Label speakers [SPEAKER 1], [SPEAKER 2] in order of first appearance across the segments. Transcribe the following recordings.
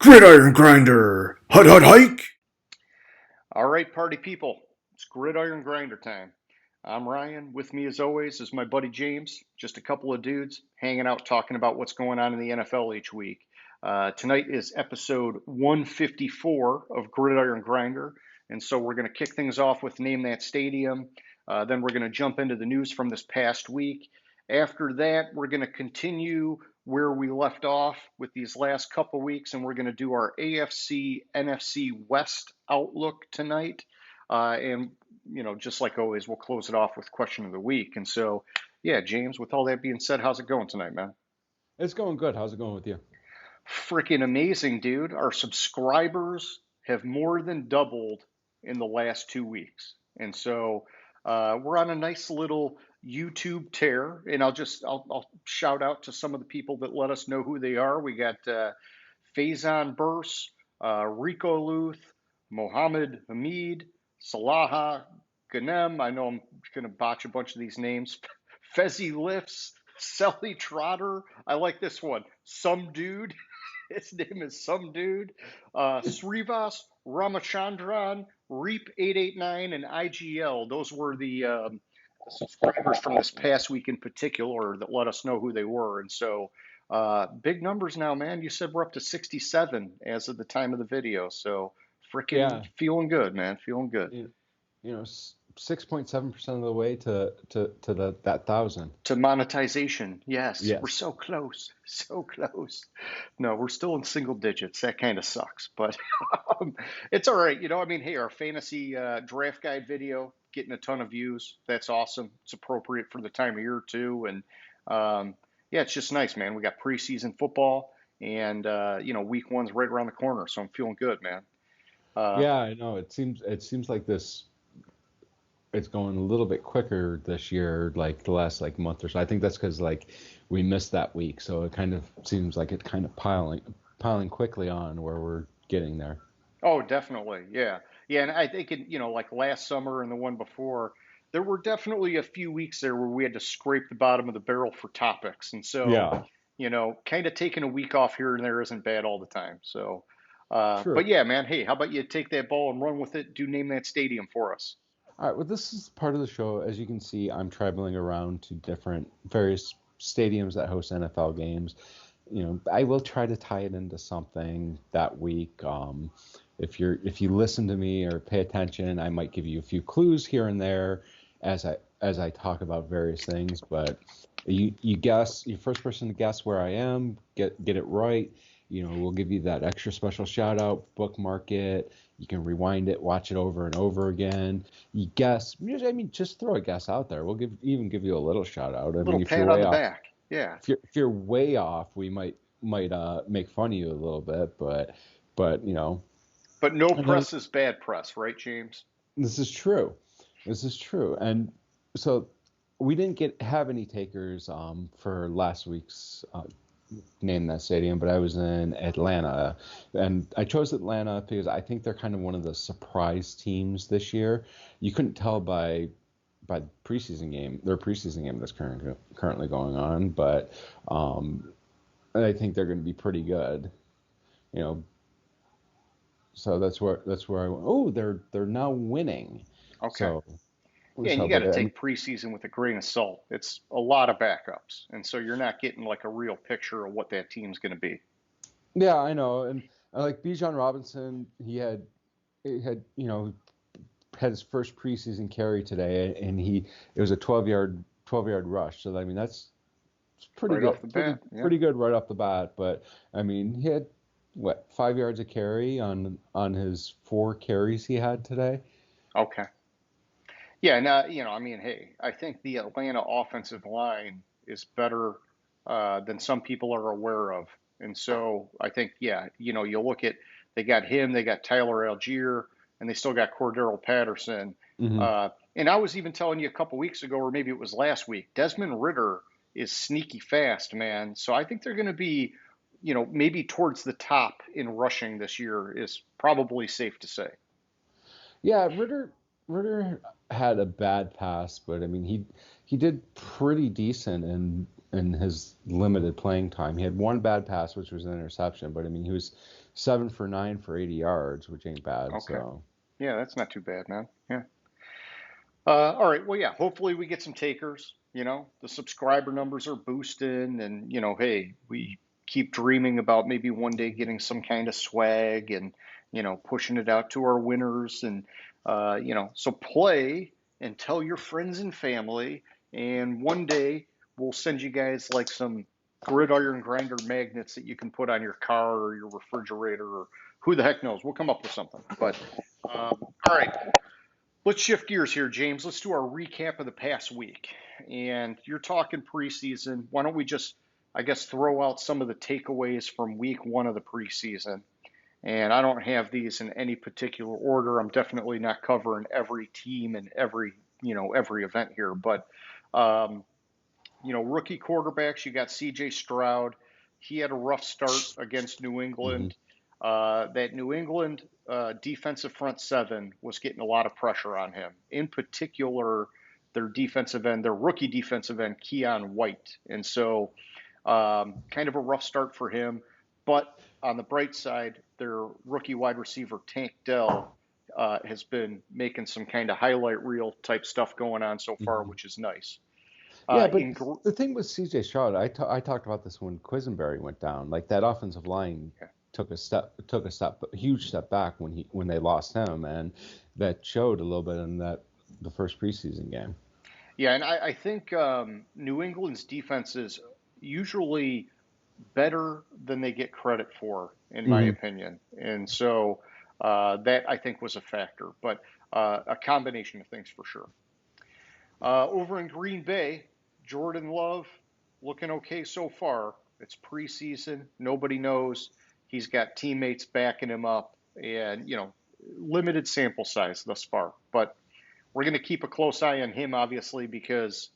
[SPEAKER 1] Gridiron Grinder! Hut hut hike!
[SPEAKER 2] All right, party people, it's Gridiron Grinder time. I'm Ryan. With me, as always, is my buddy James. Just a couple of dudes hanging out talking about what's going on in the NFL each week. Tonight is episode 154 of Gridiron Grinder. And so we're going to kick things off with Name That Stadium. Then we're going to jump into the news from this past week. After that, we're going to continue where we left off with these last couple weeks, and we're going to do our AFC NFC West Outlook tonight. And, just like always, we'll close it off with question of the week. And so, yeah, James, with all that being said, how's it going tonight, man?
[SPEAKER 3] It's going good. How's it going with you?
[SPEAKER 2] Freaking amazing, dude. Our subscribers have more than doubled in the last 2 weeks. And so we're on a nice little YouTube tear. And I'll shout out to some of the people that let us know who they are. We got Faison Burse, Rico Luth, Mohammed Hamid, Salaha Ganem. I know I'm going to botch a bunch of these names. Fezzy Lifts, Selly Trotter. I like this one. Some Dude. His name is Some Dude. Srivas, Ramachandran, Reap889, and IGL. Those were the subscribers from this past week in particular that let us know who they were. And so big numbers now, man. You said we're up to 67 as of the time of the video. So freaking
[SPEAKER 3] Yeah,
[SPEAKER 2] feeling good, man. Feeling good.
[SPEAKER 3] you, 6.7% of the way to that thousand.
[SPEAKER 2] To monetization, yes, we're
[SPEAKER 3] Yes.
[SPEAKER 2] so close, so close. No, we're still in single digits. That kind of sucks, but it's all right. I mean, hey, our fantasy draft guide video getting a ton of views. That's awesome. It's appropriate for the time of year too, and yeah, it's just nice, man. We got preseason football, and week one's right around the corner, so I'm feeling good, man. Uh,
[SPEAKER 3] Yeah, I know. It seems like this it's going a little bit quicker this year, like the last like month or so. I think that's because like we missed that week, so it kind of seems like it's kind of piling quickly on where we're getting there.
[SPEAKER 2] Oh, definitely. Yeah. Yeah. And I think, like last summer and the one before, there were definitely a few weeks there where we had to scrape the bottom of the barrel for topics. And so,
[SPEAKER 3] Yeah,
[SPEAKER 2] kind of taking a week off here and there isn't bad all the time. So, but
[SPEAKER 3] true.
[SPEAKER 2] yeah, man, hey, how about you take that ball and run with it? Do name that stadium for us.
[SPEAKER 3] All right, well, this is part of the show. As you can see, I'm traveling around to different various stadiums that host NFL games. I will try to tie it into something that week. If you listen to me or pay attention, I might give you a few clues here and there as I talk about various things. But you guess, you're first person to guess where I am, get it right. We'll give you that extra special shout out, bookmark it. You can rewind it, watch it over and over again. You guess, I mean, just throw a guess out there. We'll give you a little shout out. I mean,
[SPEAKER 2] Little
[SPEAKER 3] if you're
[SPEAKER 2] pat on
[SPEAKER 3] way
[SPEAKER 2] the
[SPEAKER 3] off,
[SPEAKER 2] back. Yeah.
[SPEAKER 3] if you're way off, we might make fun of you a little bit, but
[SPEAKER 2] But no
[SPEAKER 3] and then
[SPEAKER 2] press is bad press, right, James?
[SPEAKER 3] this is true. This is true. And so we didn't have any takers for last week's name that stadium, but I was in Atlanta, and I chose Atlanta because I think they're kind of one of the surprise teams this year. You couldn't tell by their preseason game that's currently going on, but I think they're going to be pretty good. You know, so that's where I went. Oh, they're now winning.
[SPEAKER 2] Okay.
[SPEAKER 3] So
[SPEAKER 2] Yeah, and you got
[SPEAKER 3] but
[SPEAKER 2] to
[SPEAKER 3] I mean,
[SPEAKER 2] take preseason with a grain of salt. It's a lot of backups, and so you're not getting like a real picture of what that team's going to be.
[SPEAKER 3] yeah, I know, and like Bijan Robinson, he had his first preseason carry today, and it was a 12-yard rush. So I mean it's pretty
[SPEAKER 2] Right
[SPEAKER 3] good,
[SPEAKER 2] off the
[SPEAKER 3] pretty
[SPEAKER 2] bat. Yeah.
[SPEAKER 3] pretty good right off the bat. But I mean he had what 5 yards a carry on his 4 carries he had today.
[SPEAKER 2] Okay. Yeah. Now, I mean, hey, I think the Atlanta offensive line is better than some people are aware of, and so I think, yeah, you look at they got him, they got Tyler Algier, and they still got Cordero Patterson.
[SPEAKER 3] Hmm.
[SPEAKER 2] And I was even telling you a couple weeks ago, or maybe it was last week, Desmond Ritter is sneaky fast, man. So I think they're going to be, maybe towards the top in rushing this year is probably safe to say.
[SPEAKER 3] Yeah, Ritter had a bad pass, but I mean he did pretty decent in his limited playing time. He had one bad pass, which was an interception, but I mean he was 7 for 9 for 80 yards, which ain't bad.
[SPEAKER 2] Okay.
[SPEAKER 3] So
[SPEAKER 2] Yeah, that's not too bad, man. Yeah. All right. Well, yeah, hopefully we get some takers. The subscriber numbers are boosting, and, hey, we keep dreaming about maybe one day getting some kind of swag and, pushing it out to our winners. And, so play and tell your friends and family. And one day we'll send you guys like some Gridiron Grinder magnets that you can put on your car or your refrigerator, or who the heck knows. We'll come up with something. But, all right. Let's shift gears here, James. Let's do our recap of the past week. And you're talking preseason. Why don't we just, I guess, throw out some of the takeaways from week one of the preseason? And I don't have these in any particular order. I'm definitely not covering every team and every event here. But, rookie quarterbacks, you got CJ Stroud. He had a rough start against New England. That New England defensive front seven was getting a lot of pressure on him. In particular, their rookie defensive end, Keon White. And so kind of a rough start for him. But on the bright side, their rookie wide receiver, Tank Dell, has been making some kind of highlight reel type stuff going on so far, which is nice.
[SPEAKER 3] Yeah, but the thing with CJ Stroud, I talked about this when Quisenberry went down. Like that offensive line took a huge step back when they lost him, and that showed a little bit in the first preseason game.
[SPEAKER 2] Yeah, and I think New England's defense is usually better than they get credit for, in my opinion, and so that I think was a factor, but a combination of things for sure. Over in Green Bay, Jordan Love looking okay so far. It's preseason. Nobody knows. He's got teammates backing him up, and, limited sample size thus far. But we're going to keep a close eye on him, obviously, because,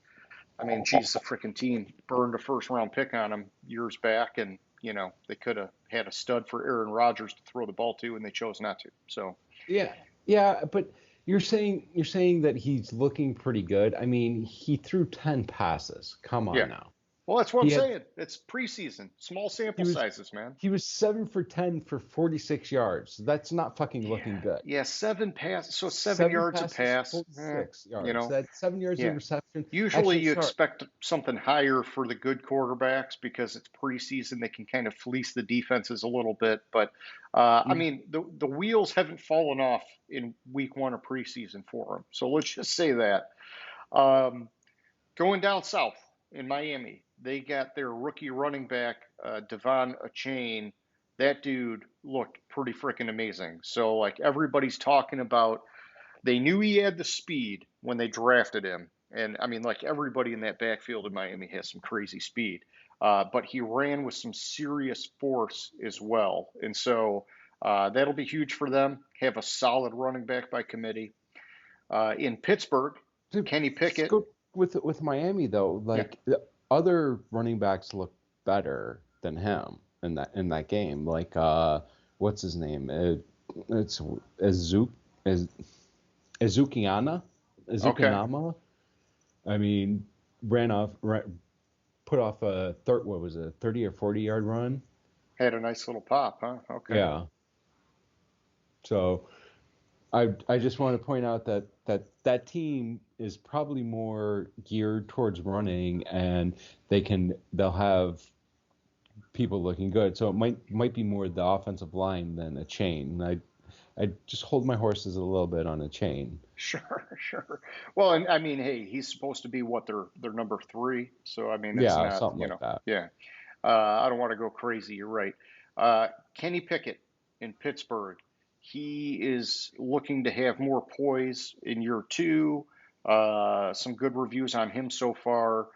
[SPEAKER 2] geez, the freaking team burned a first-round pick on him years back, and, they could have had a stud for Aaron Rodgers to throw the ball to, and they chose not to. So
[SPEAKER 3] yeah, but you're saying that he's looking pretty good. I mean, he threw 10 passes. Come on now.
[SPEAKER 2] Well, that's what I'm saying. It's preseason, small sample sizes, man.
[SPEAKER 3] He was 7 for 10 for 46 yards. That's not fucking looking good.
[SPEAKER 2] Yeah, 7 passes, so 7 yards a pass.
[SPEAKER 3] 46 yards. That's 7 yards of reception.
[SPEAKER 2] Usually you expect something higher for the good quarterbacks because it's preseason. They can kind of fleece the defenses a little bit. But, the wheels haven't fallen off in week one of preseason for him. So let's just say that. Going down south in Miami, they got their rookie running back, Devon Achane. That dude looked pretty freaking amazing. So, like, everybody's talking about, they knew he had the speed when they drafted him. And, like, everybody in that backfield in Miami has some crazy speed. But he ran with some serious force as well. And so that'll be huge for them. Have a solid running back by committee. In Pittsburgh, Kenny Pickett.
[SPEAKER 3] With Miami, though, the other running backs look better than him in that game. Like, what's his name? It's Ezukiana. Okay. Put off a 30 or 40 yard run.
[SPEAKER 2] Had a nice little pop, huh? Okay.
[SPEAKER 3] Yeah. So I just want to point out that team is probably more geared towards running, and they'll have people looking good. So it might be more the offensive line than a chain. I just hold my horses a little bit on a chain.
[SPEAKER 2] Sure. Well, and hey, he's supposed to be their number 3. So it's not
[SPEAKER 3] something like that.
[SPEAKER 2] Yeah. I don't want to go crazy. You're right. Kenny Pickett in Pittsburgh. He is looking to have more poise in year 2. Some good reviews on him so far.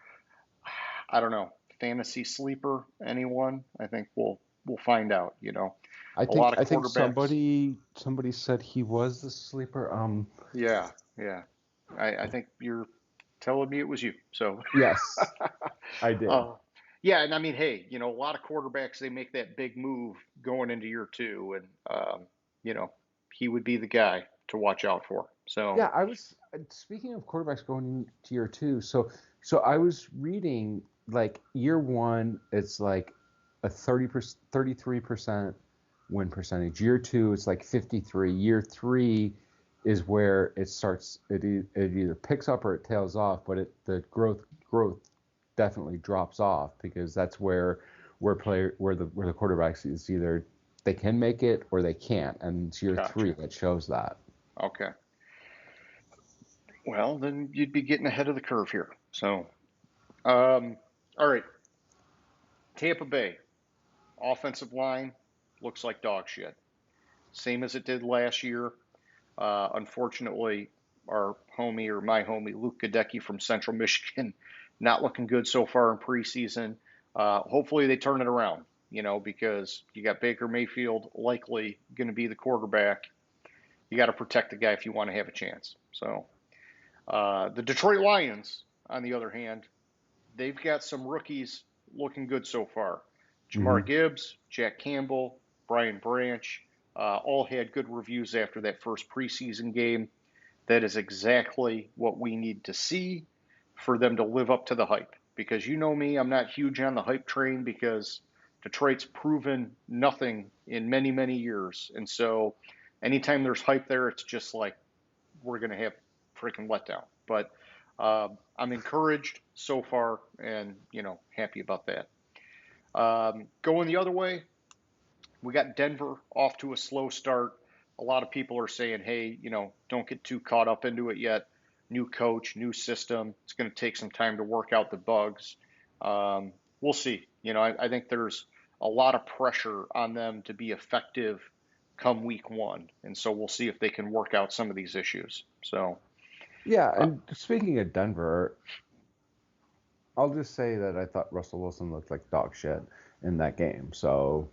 [SPEAKER 2] I don't know. Fantasy sleeper, anyone? I think we'll find out.
[SPEAKER 3] I think somebody said he was the sleeper.
[SPEAKER 2] Yeah. I think you're telling me it was you. So
[SPEAKER 3] yes, I did.
[SPEAKER 2] Yeah, and hey, a lot of quarterbacks, they make that big move going into year 2, and he would be the guy to watch out for. So
[SPEAKER 3] yeah, I was speaking of quarterbacks going into year 2. So I was reading, like, year 1, it's like a 33% win percentage. Year 2, it's like 53. Year 3 is where it starts. It either picks up or it tails off, but the growth definitely drops off, because that's where the quarterbacks is either they can make it or they can't, and it's year
[SPEAKER 2] Gotcha.
[SPEAKER 3] 3 that shows that.
[SPEAKER 2] Okay. Well, then you'd be getting ahead of the curve here. So, all right. Tampa Bay offensive line looks like dog shit. Same as it did last year. Unfortunately, my homie, Luke Gadecki from Central Michigan, not looking good so far in preseason. Hopefully they turn it around, because you got Baker Mayfield likely going to be the quarterback. You got to protect the guy if you want to have a chance. So the Detroit Lions, on the other hand, they've got some rookies looking good so far. Jamar Gibbs, Jack Campbell, Brian Branch, all had good reviews after that first preseason game. That is exactly what we need to see for them to live up to the hype. Because you know me, I'm not huge on the hype train, because Detroit's proven nothing in many, many years. And so anytime there's hype there, it's just like we're going to have freaking letdown. But I'm encouraged so far, and, happy about that. Going the other way, we got Denver off to a slow start. A lot of people are saying, hey, don't get too caught up into it yet. New coach, new system. It's going to take some time to work out the bugs. We'll see. I think there's a lot of pressure on them to be effective come week 1. And so we'll see if they can work out some of these issues. So,
[SPEAKER 3] yeah. And speaking of Denver, I'll just say that I thought Russell Wilson looked like dog shit in that game. So,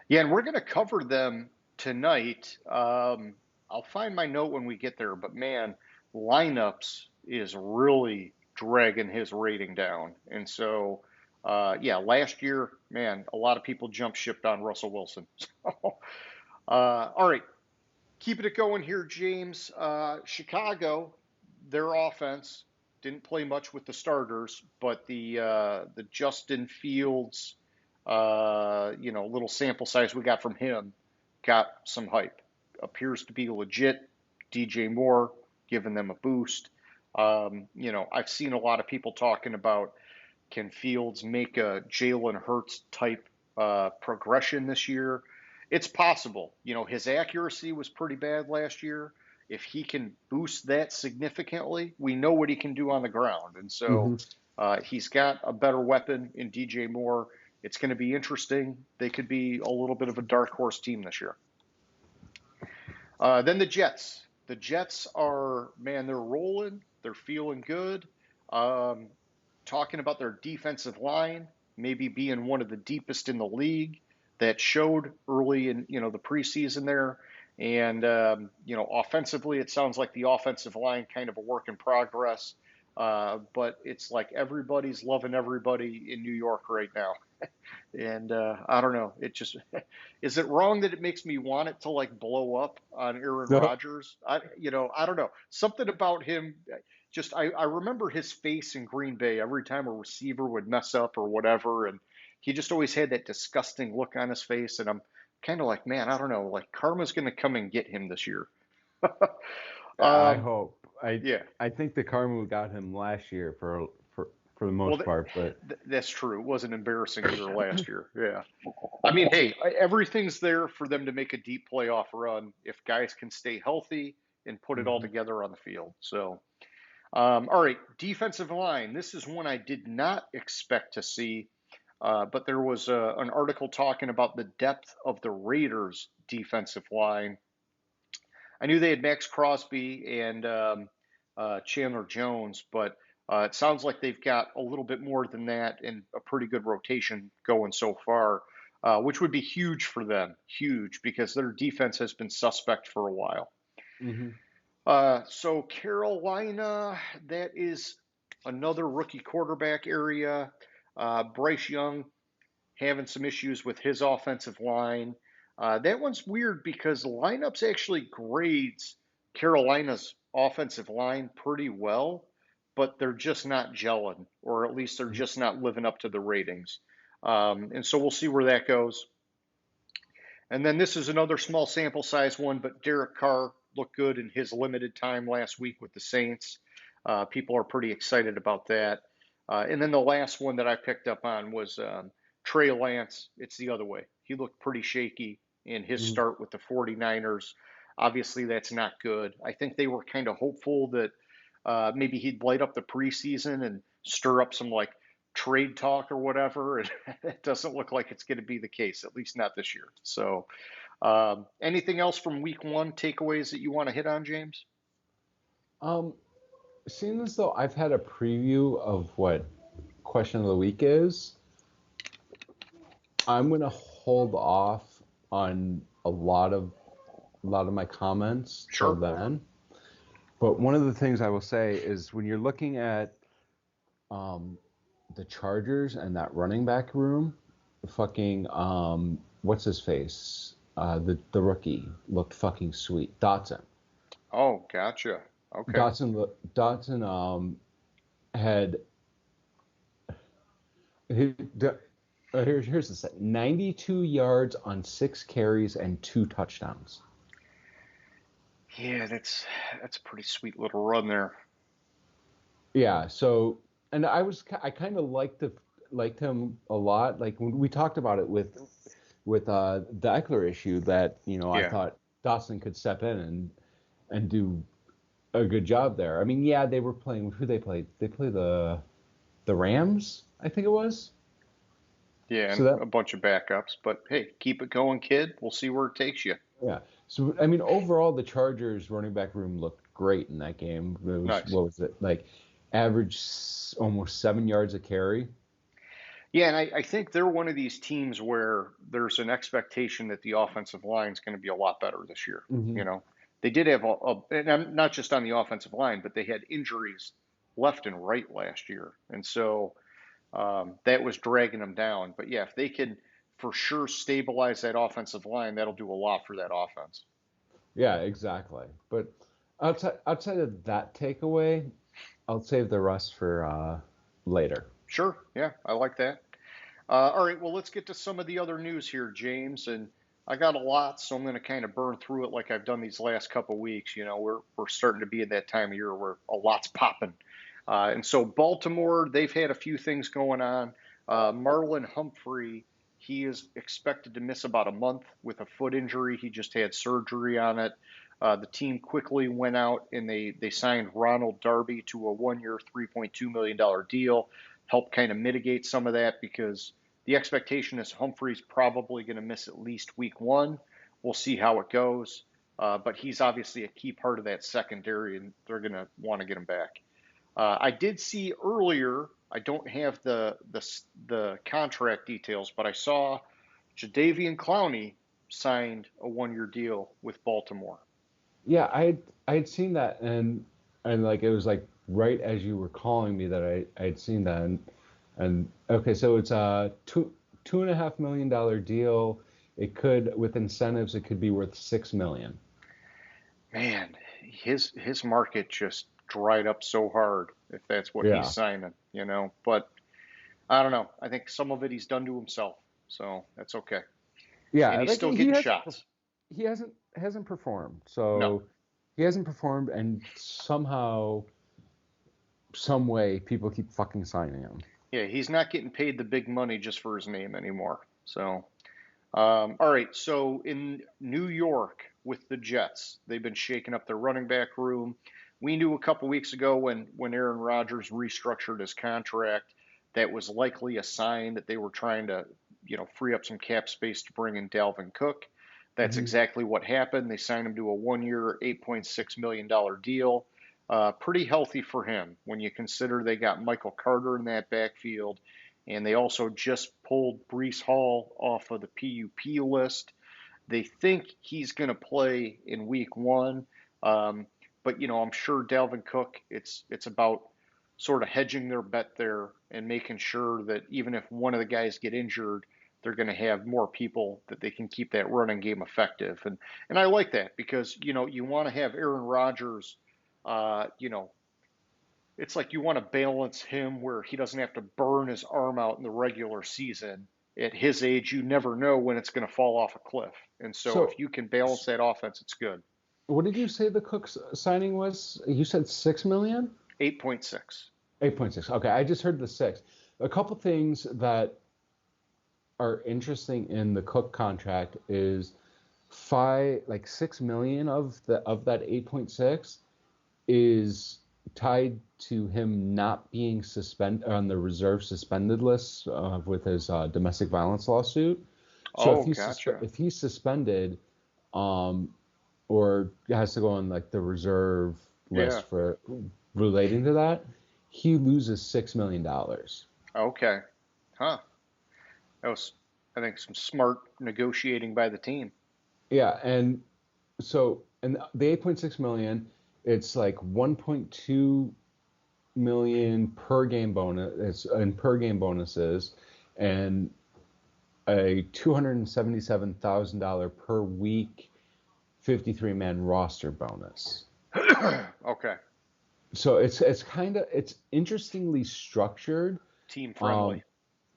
[SPEAKER 2] yeah, and we're going to cover them tonight. I'll find my note when we get there, but man, lineups is really dragging his rating down. And so, last year, man, a lot of people jumped ship on Russell Wilson. So, all right, keeping it going here, James. Chicago, their offense didn't play much with the starters, but the Justin Fields, little sample size we got from him got some hype. Appears to be legit. DJ Moore giving them a boost. I've seen a lot of people talking about, can Fields make a Jalen Hurts type progression this year? It's possible. His accuracy was pretty bad last year. If he can boost that significantly, we know what he can do on the ground. And so he's got a better weapon in DJ Moore. It's going to be interesting. They could be a little bit of a dark horse team this year. Then the Jets. The Jets are, man, they're rolling. They're feeling good. Talking about their defensive line, maybe being one of the deepest in the league. That showed early in, the preseason there. And, offensively, it sounds like the offensive line kind of a work in progress. But it's like everybody's loving everybody in New York right now. And I don't know. It just, is it wrong that it makes me want it to like blow up on Aaron Rodgers? I don't know. Something about him. Just, I remember his face in Green Bay every time a receiver would mess up or whatever. And he just always had that disgusting look on his face. And I'm kind of like, man, I don't know. Like karma's going to come and get him this year.
[SPEAKER 3] I hope.
[SPEAKER 2] Yeah.
[SPEAKER 3] I think the karma got him last year for the most part, but
[SPEAKER 2] that's true. It wasn't embarrassing either last year. Yeah. I mean, hey, everything's there for them to make a deep playoff run if guys can stay healthy and put it all together on the field. So, all right, defensive line. This is one I did not expect to see, but there was an article talking about the depth of the Raiders' defensive line. I knew they had Max Crosby and Chandler Jones, but it sounds like they've got a little bit more than that and a pretty good rotation going so far, which would be huge for them. Huge, because their defense has been suspect for a while. So Carolina, that is another rookie quarterback area. Bryce Young having some issues with his offensive line. That one's weird because lineups actually grades Carolina's offensive line pretty well, but they're just not gelling, or at least they're just not living up to the ratings. And so we'll see where that goes. And then this is another small sample size one, but Derek Carr looked good in his limited time last week with the Saints. People are pretty excited about that. And then the last one that I picked up on was Trey Lance. It's the other way. He looked pretty shaky in his
[SPEAKER 3] Mhm.
[SPEAKER 2] start with the 49ers. Obviously, that's not good. I think they were kind of hopeful that maybe he'd light up the preseason and stir up some like trade talk or whatever. And it doesn't look like it's going to be the case, at least not this year. So, anything else from week one takeaways that you want to hit on, James?
[SPEAKER 3] Um, Seeing as though I've had a preview of what question of the week is, I'm gonna hold off on a lot of my comments till
[SPEAKER 2] Sure.
[SPEAKER 3] then. But one of the things I will say is when you're looking at um, the Chargers and that running back room, fucking what's his face? The rookie looked fucking sweet. Dotson.
[SPEAKER 2] Oh, gotcha. Okay.
[SPEAKER 3] Dotson had he, here's the set. 92 yards on 6 carries and 2 touchdowns.
[SPEAKER 2] Yeah, that's a pretty sweet little run there.
[SPEAKER 3] Yeah, so and I kind of liked him a lot. Like when we talked about it with the Eckler issue that, I
[SPEAKER 2] Yeah.
[SPEAKER 3] thought Dawson could step in and do a good job there. I mean, yeah, they were playing who they played. They played the Rams, I think it was.
[SPEAKER 2] Yeah,
[SPEAKER 3] So
[SPEAKER 2] and
[SPEAKER 3] that
[SPEAKER 2] a bunch of backups. But hey, keep it going, kid. We'll see where it takes you.
[SPEAKER 3] yeah. So I mean, overall, the Chargers running back room looked great in that game. It was
[SPEAKER 2] Nice.
[SPEAKER 3] what was it like? Average almost 7 yards a carry.
[SPEAKER 2] Yeah, and I think they're one of these teams where there's an expectation that the offensive line is going to be a lot better this year.
[SPEAKER 3] Hmm.
[SPEAKER 2] You know, they did have and not just on the offensive line, but they had injuries left and right last year, and so that was dragging them down. But yeah, if they can for sure stabilize that offensive line, that'll do a lot for that offense.
[SPEAKER 3] Yeah, exactly. But outside of that takeaway, I'll save the rest for later.
[SPEAKER 2] Sure, yeah, I like that. All right, well, let's get to some of the other news here, James. And I got a lot, so I'm going to kind of burn through it like I've done these last couple weeks. You know, we're starting to be at that time of year where a lot's popping. And so Baltimore, they've had a few things going on. Marlon Humphrey, he is expected to miss about a month with a foot injury. He just had surgery on it. The team quickly went out and they signed Ronald Darby to a 1 year, $3.2 million deal, help kind of mitigate some of that because the expectation is Humphrey's probably going to miss at least week one. We'll see how it goes. But he's obviously a key part of that secondary, and they're going to want to get him back. I did see earlier. I don't have the contract details, but I saw Jadeveon Clowney signed a 1 year deal with Baltimore.
[SPEAKER 3] Yeah, I had seen that and like it was like right as you were calling me that I had seen that and okay, so it's a $2.5 million deal. It could with incentives it could be worth 6 million.
[SPEAKER 2] Man, his market just dried up so hard if that's what he's
[SPEAKER 3] Yeah.
[SPEAKER 2] signing, you know. But I don't know. I think some of it he's done to himself, so that's okay. And
[SPEAKER 3] Yeah,
[SPEAKER 2] he's
[SPEAKER 3] like
[SPEAKER 2] still
[SPEAKER 3] he
[SPEAKER 2] getting
[SPEAKER 3] hasn't
[SPEAKER 2] shots.
[SPEAKER 3] he hasn't performed.
[SPEAKER 2] No,
[SPEAKER 3] So he hasn't performed and somehow some way people keep fucking signing him.
[SPEAKER 2] yeah, he's not getting paid the big money just for his name anymore. So, all right. So in New York with the Jets, they've been shaking up their running back room. We knew a couple weeks ago when Aaron Rodgers restructured his contract that was likely a sign that they were trying to, free up some cap space to bring in Dalvin Cook. That's
[SPEAKER 3] Hmm.
[SPEAKER 2] exactly what happened. They signed him to a 1 year, $8.6 million deal. Pretty healthy for him when you consider they got Michael Carter in that backfield, and they also just pulled Brees Hall off of the PUP list. They think he's going to play in week one, um, but I'm sure Dalvin Cook. It's about sort of hedging their bet there and making sure that even if one of the guys get injured, they're going to have more people that they can keep that running game effective. And I like that because you want to have Aaron Rodgers. Uh, you know, it's like you want to balance him where he doesn't have to burn his arm out in the regular season at his age, you never know when it's going to fall off a cliff. And so if
[SPEAKER 3] So,
[SPEAKER 2] you can balance that offense, it's good.
[SPEAKER 3] what did you say the Cook's signing was? You said 6 million?
[SPEAKER 2] 8.6.
[SPEAKER 3] 8.6. Okay, I just heard the six. A couple things that are interesting in the Cook contract is 6 million of that 8.6 is tied to him not being suspended on the reserve suspended list with his domestic violence lawsuit. So
[SPEAKER 2] Oh, gotcha.
[SPEAKER 3] if he's suspended, um, or has to go on like the reserve
[SPEAKER 2] Yeah.
[SPEAKER 3] list for relating to that, he loses $6 million.
[SPEAKER 2] Okay. Huh. That was, I think, some smart negotiating by the team.
[SPEAKER 3] Yeah, and the 8.6 million, it's like 1.2 million per game bonus. It's and per game bonuses, and a $277,000 per week 53-man roster bonus.
[SPEAKER 2] Okay.
[SPEAKER 3] So it's interestingly structured,
[SPEAKER 2] Team friendly.
[SPEAKER 3] um,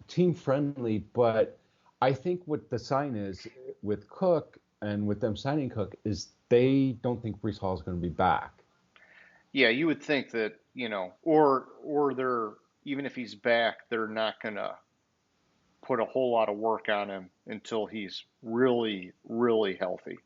[SPEAKER 3] team friendly, but I think what the sign is with Cook and with them signing Cook is they don't think Brees Hall is going to be back.
[SPEAKER 2] Yeah, you would think that, or they're, even if he's back, they're not going to put a whole lot of work on him until he's really, really healthy.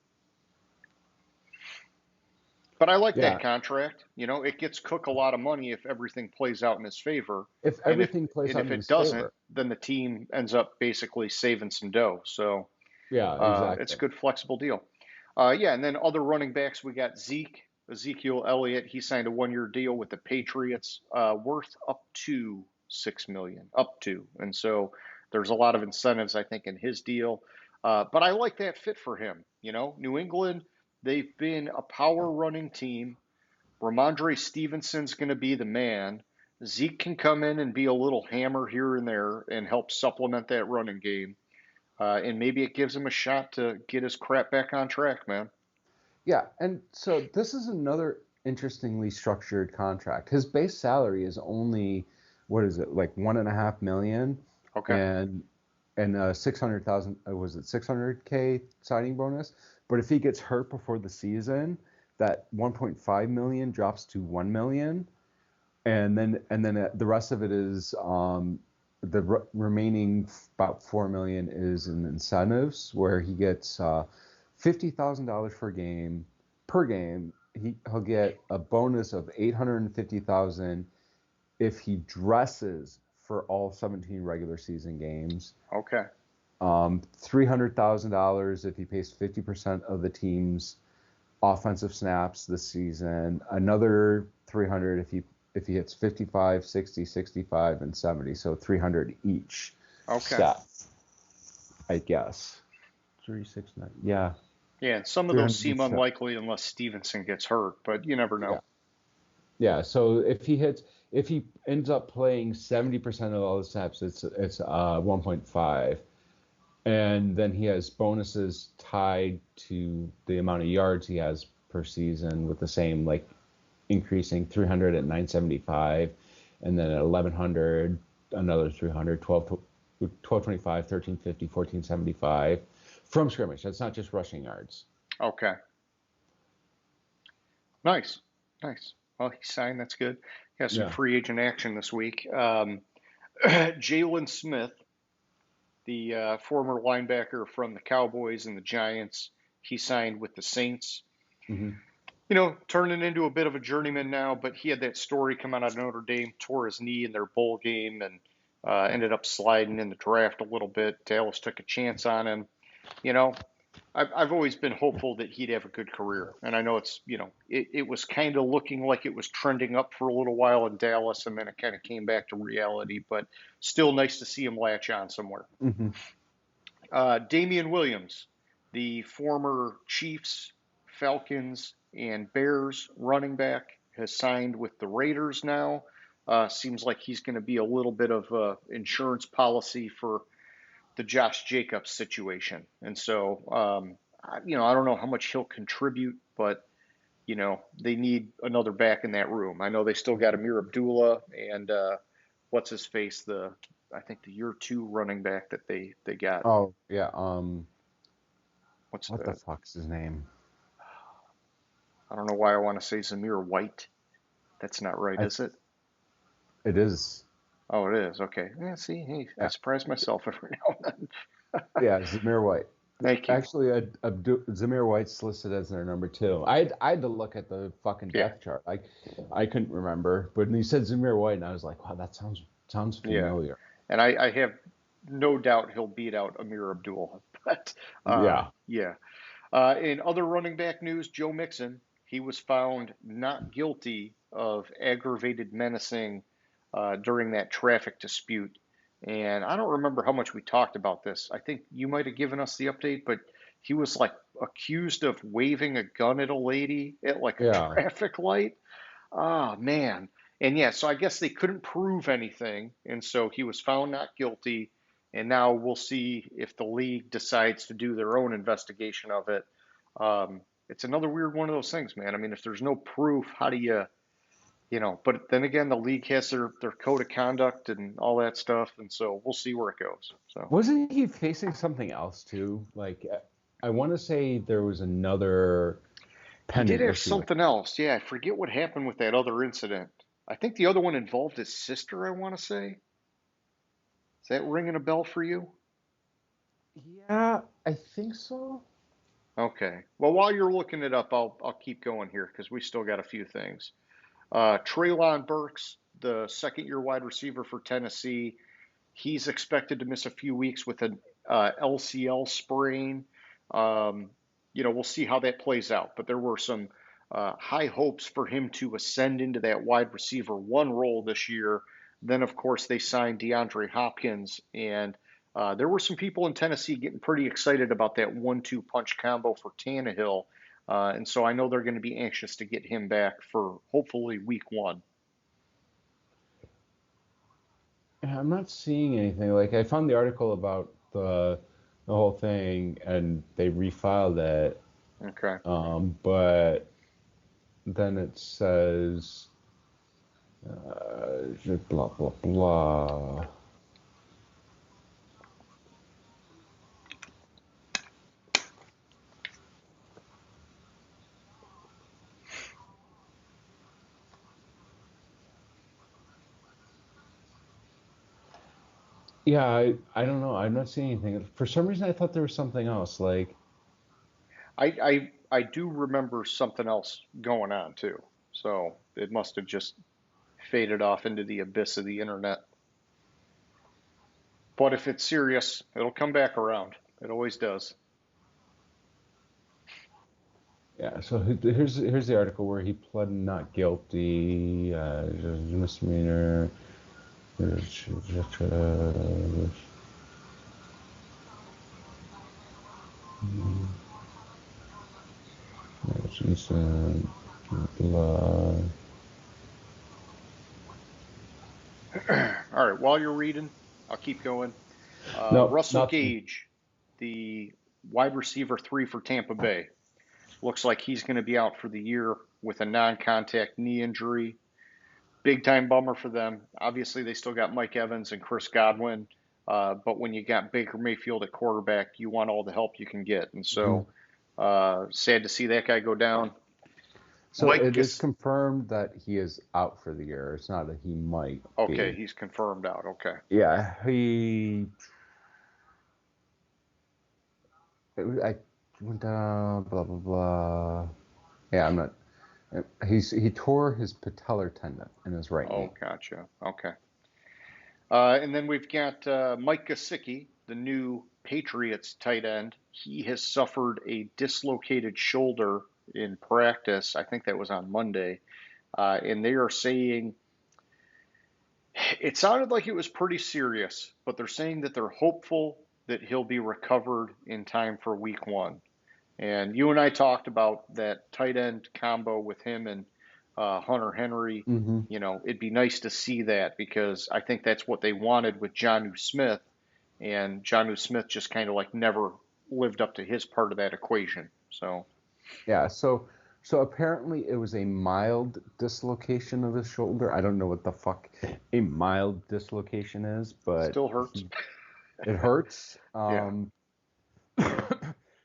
[SPEAKER 2] But I like that
[SPEAKER 3] Yeah,
[SPEAKER 2] contract. It gets Cook a lot of money if everything plays out in his favor.
[SPEAKER 3] if
[SPEAKER 2] And if
[SPEAKER 3] everything plays
[SPEAKER 2] and
[SPEAKER 3] out
[SPEAKER 2] if
[SPEAKER 3] in
[SPEAKER 2] it
[SPEAKER 3] his
[SPEAKER 2] doesn't,
[SPEAKER 3] favor.
[SPEAKER 2] then the team ends up basically saving some dough. So
[SPEAKER 3] Yeah,
[SPEAKER 2] it's a
[SPEAKER 3] exactly.
[SPEAKER 2] good flexible deal. Yeah, and then other running backs, we got Ezekiel Elliott. He signed a 1-year deal with the Patriots, worth up to 6 million, up to. And so there's a lot of incentives, I think, in his deal. But I like that fit for him. New England, they've been a power running team. Ramondre Stevenson's going to be the man. Zeke can come in and be a little hammer here and there and help supplement that running game. And maybe it gives him a shot to get his crap back on track, man.
[SPEAKER 3] Yeah, and so this is another interestingly structured contract. His base salary is only, what is it, like 1.5 million,
[SPEAKER 2] Okay.
[SPEAKER 3] and 600,000, was it 600K signing bonus? But if he gets hurt before the season, that 1.5 million drops to 1 million, and then the rest of it is the remaining about 4 million is in incentives where he gets $50,000 per game. He'll get a bonus of 850,000 if he dresses for all 17 regular season games.
[SPEAKER 2] Okay.
[SPEAKER 3] $300,000 if he plays 50% of the team's offensive snaps this season. Another 300 if he hits 55, 60, 65, and 70. So 300 each
[SPEAKER 2] Okay.
[SPEAKER 3] step, I guess. 369. Yeah.
[SPEAKER 2] Yeah, and some of those
[SPEAKER 3] 300
[SPEAKER 2] seem
[SPEAKER 3] each step.
[SPEAKER 2] unlikely unless Stevenson gets hurt, but you never
[SPEAKER 3] Yeah.
[SPEAKER 2] know.
[SPEAKER 3] Yeah. So if he ends up playing 70% of all the snaps, it's 1.5. And then he has bonuses tied to the amount of yards he has per season with the same, like, increasing 300 at 975, and then at 1100 another 300, 1225, 1350, 1475 from scrimmage. That's not just rushing yards.
[SPEAKER 2] Okay. Nice. Nice. Well, he signed. That's good. Got some
[SPEAKER 3] Yeah.
[SPEAKER 2] free agent action this week. Jalen Smith, the former linebacker from the Cowboys and the Giants, he signed with the Saints.
[SPEAKER 3] Hmm.
[SPEAKER 2] Turning into a bit of a journeyman now, but he had that story come out of Notre Dame, tore his knee in their bowl game, and ended up sliding in the draft a little bit. Dallas took a chance on him. You know, I've always been hopeful that he'd have a good career, and I know it was kind of looking like it was trending up for a little while in Dallas, and then it kind of came back to reality. But still, nice to see him latch on somewhere.
[SPEAKER 3] Hmm.
[SPEAKER 2] Damian Williams, the former Chiefs, Falcons, and Bears running back, has signed with the Raiders now. Seems like he's going to be a little bit of insurance policy for the Josh Jacobs situation. And so, I don't know how much he'll contribute, but, they need another back in that room. I know they still got Amir Abdullah and what's his face, the I think the year 2 running back that they got.
[SPEAKER 3] Oh yeah.
[SPEAKER 2] What's
[SPEAKER 3] What the fuck's his name?
[SPEAKER 2] I don't know why I want to say Zamir White. That's not right,
[SPEAKER 3] I,
[SPEAKER 2] is it?
[SPEAKER 3] it is.
[SPEAKER 2] Oh, it is. Okay. Yeah, see, hey, I
[SPEAKER 3] Yeah.
[SPEAKER 2] surprise myself every now and then.
[SPEAKER 3] Yeah, Zamir White.
[SPEAKER 2] Thank you.
[SPEAKER 3] Actually, Zamir White's listed as their number 2. I had to look at the fucking
[SPEAKER 2] Yeah.
[SPEAKER 3] depth chart. I couldn't remember, but when he said Zamir White, and I was like, wow, that sounds
[SPEAKER 2] Yeah.
[SPEAKER 3] familiar.
[SPEAKER 2] And I have no doubt he'll beat out Amir Abdul. But
[SPEAKER 3] Yeah.
[SPEAKER 2] yeah. In other running back news, Joe Mixon, he was found not guilty of aggravated menacing during that traffic dispute. And I don't remember how much we talked about this. I think you might have given us the update, but he was like accused of waving a gun at a lady at like a
[SPEAKER 3] Yeah.
[SPEAKER 2] traffic light. Oh, man. And yeah, so I guess they couldn't prove anything. And so he was found not guilty. And now we'll see if the league decides to do their own investigation of it. It's another weird one of those things, man. I mean, if there's no proof, how do you, but then again, the league has their code of conduct and all that stuff. And so we'll see where it goes. So
[SPEAKER 3] Wasn't he facing something else too? Like, I want to say there was another
[SPEAKER 2] he did
[SPEAKER 3] pending
[SPEAKER 2] have
[SPEAKER 3] issue.
[SPEAKER 2] something else. Yeah, I forget what happened with that other incident. I think the other one involved his sister, I want to say. Is that ringing a bell for you?
[SPEAKER 3] Yeah, I think so.
[SPEAKER 2] Okay. Well, while you're looking it up, I'll keep going here because we still got a few things. Treylon Burks, the second-year wide receiver for Tennessee, he's expected to miss a few weeks with an LCL sprain. We'll see how that plays out. But there were some high hopes for him to ascend into that wide receiver 1 role this year. Then, of course, they signed DeAndre Hopkins, and there were some people in Tennessee getting pretty excited about that 1-2 punch combo for Tannehill. And so I know they're going to be anxious to get him back for hopefully week 1.
[SPEAKER 3] Yeah, I'm not seeing anything. Like, I found the article about the whole thing, and they refiled it.
[SPEAKER 2] Okay.
[SPEAKER 3] But then it says blah blah blah. Yeah, I don't know. I'm not seeing anything. For some reason, I thought there was something else. Like,
[SPEAKER 2] I do remember something else going on too. So it must have just faded off into the abyss of the internet. But if it's serious, it'll come back around. It always does.
[SPEAKER 3] yeah. So here's the article where he pled not guilty, misdemeanor. Blah.
[SPEAKER 2] All right, while you're reading, I'll keep going.
[SPEAKER 3] No,
[SPEAKER 2] Russell
[SPEAKER 3] nothing.
[SPEAKER 2] Gage, the wide receiver 3 for Tampa Bay, looks like he's going to be out for the year with a non-contact knee injury. Big time bummer for them. Obviously, they still got Mike Evans and Chris Godwin. But when you got Baker Mayfield at quarterback, you want all the help you can get. And so sad to see that guy go down.
[SPEAKER 3] So
[SPEAKER 2] Mike
[SPEAKER 3] it is confirmed that he is out for the year. It's not that he might
[SPEAKER 2] Okay,
[SPEAKER 3] be.
[SPEAKER 2] he's confirmed out. Okay.
[SPEAKER 3] Yeah, I went down, blah blah blah. Yeah, I'm not. He tore his patellar tendon in his right knee.
[SPEAKER 2] Oh, gotcha. Okay. And then we've got Mike Gesicki, the new Patriots tight end. He has suffered a dislocated shoulder in practice. I think that was on Monday. And they are saying it sounded like it was pretty serious, but they're saying that they're hopeful that he'll be recovered in time for week 1. And you and I talked about that tight end combo with him and Hunter Henry.
[SPEAKER 3] Mm-hmm.
[SPEAKER 2] It'd be nice to see that because I think that's what they wanted with Jonnu Smith. And Jonnu Smith just kind of like never lived up to his part of that equation. So,
[SPEAKER 3] Yeah. So So apparently it was a mild dislocation of his shoulder. I don't know what the fuck a mild dislocation is, but
[SPEAKER 2] Still hurts.
[SPEAKER 3] it hurts.
[SPEAKER 2] Yeah.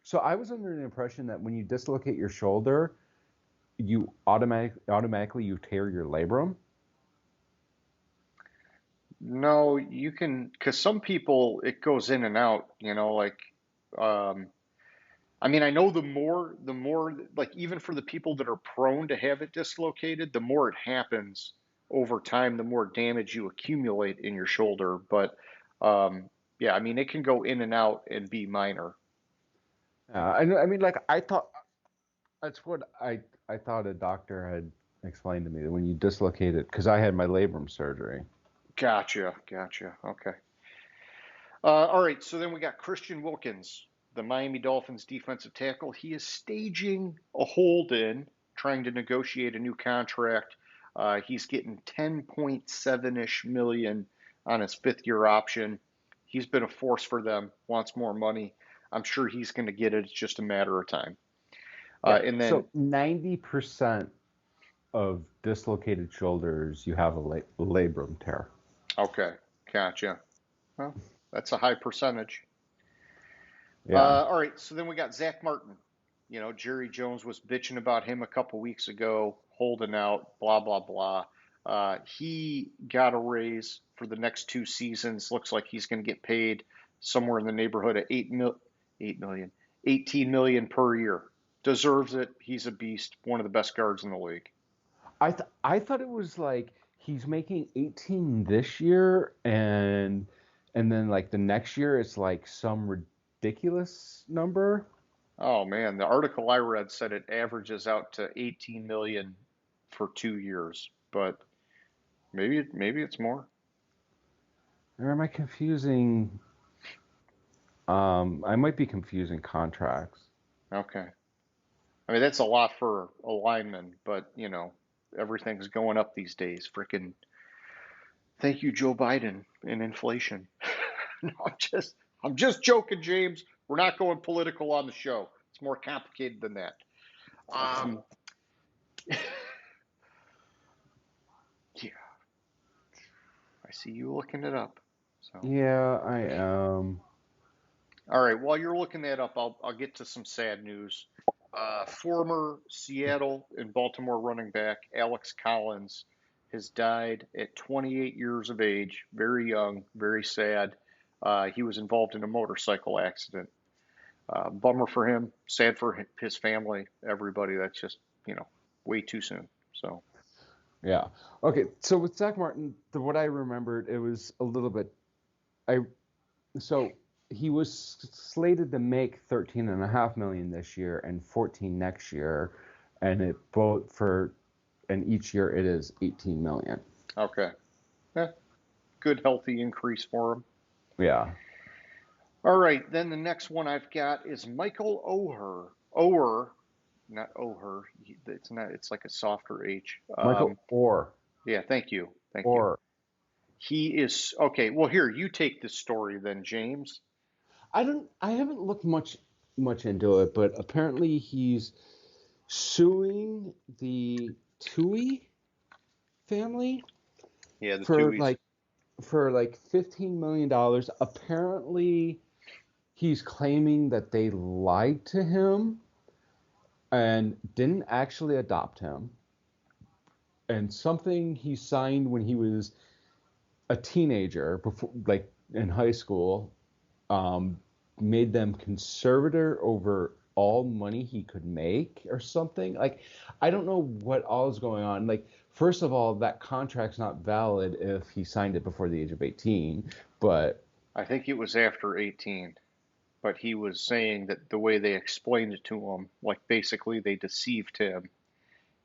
[SPEAKER 3] So I was under the impression that when you dislocate your shoulder, you automatically you tear your labrum.
[SPEAKER 2] No, you can, because some people it goes in and out, like, um, I mean, I know the more, like, even for the people that are prone to have it dislocated, the more it happens over time, the more damage you accumulate in your shoulder. But yeah, I mean, it can go in and out and be minor.
[SPEAKER 3] I mean, like I thought that's what I thought a doctor had explained to me that when you dislocate it, because I had my labrum surgery.
[SPEAKER 2] Gotcha, gotcha. Okay. All right, so then we got Christian Wilkins, the Miami Dolphins defensive tackle. He is staging a hold-in, trying to negotiate a new contract. He's getting 10.7-ish million on his fifth-year option. He's been a force for them, wants more money. I'm sure he's going to get it. It's just a matter of time.
[SPEAKER 3] Yeah.
[SPEAKER 2] And then,
[SPEAKER 3] So 90% of dislocated shoulders, you have a labrum tear.
[SPEAKER 2] okay, gotcha. Well, that's a high percentage.
[SPEAKER 3] Yeah.
[SPEAKER 2] All right, so then we got Zach Martin. Jerry Jones was bitching about him a couple weeks ago, holding out, blah, blah, blah. He got a raise for the next 2 seasons. Looks like he's going to get paid somewhere in the neighborhood of 8 million, 18 million per year. Deserves it. He's a beast, one of the best guards in the league.
[SPEAKER 3] I thought it was like he's making 18 this year and then like the next year it's like some ridiculous number.
[SPEAKER 2] Oh man, the article I read said it averages out to 18 million for 2 years, but maybe it's more.
[SPEAKER 3] Or am I confusing I might be confusing contracts.
[SPEAKER 2] Okay. I mean, that's a lot for a lineman, but everything's going up these days. Frickin' thank you, Joe Biden, and inflation. No, I'm just joking, James. We're not going political on the show. It's more complicated than that. Um, yeah, I see you looking it up. So,
[SPEAKER 3] Yeah, I am.
[SPEAKER 2] all right. While you're looking that up, I'll get to some sad news. Former Seattle and Baltimore running back Alex Collins has died at 28 years of age, very young, very sad. He was involved in a motorcycle accident. Bummer for him, sad for his family, everybody. That's just, way too soon. So,
[SPEAKER 3] Yeah. Okay, so with Zach Martin, what I remembered, it was a little bit I so he was slated to make 13.5 million this year and 14 next year, and it both for and each year it is 18 million.
[SPEAKER 2] okay. Eh, good, healthy increase for him.
[SPEAKER 3] Yeah.
[SPEAKER 2] All right, then the next one I've got is Michael Oher. Oher, not Oher. It's not. It's like a softer H.
[SPEAKER 3] Michael
[SPEAKER 2] Yeah, thank you, thank you.
[SPEAKER 3] or
[SPEAKER 2] He is okay. Well, here you take this story then, James.
[SPEAKER 3] I haven't looked much into it, but apparently he's suing the Tui family
[SPEAKER 2] Yeah, the
[SPEAKER 3] for
[SPEAKER 2] Tuies.
[SPEAKER 3] like $15 million. Apparently he's claiming that they lied to him and didn't actually adopt him. And something he signed when he was a teenager, before, like in high school, um, made them conservator over all money he could make or something. Like, I don't know what all is going on. Like, first of all, that contract's not valid if he signed it before the age of 18. But
[SPEAKER 2] I think it was after 18, but he was saying that the way they explained it to him, like basically they deceived him,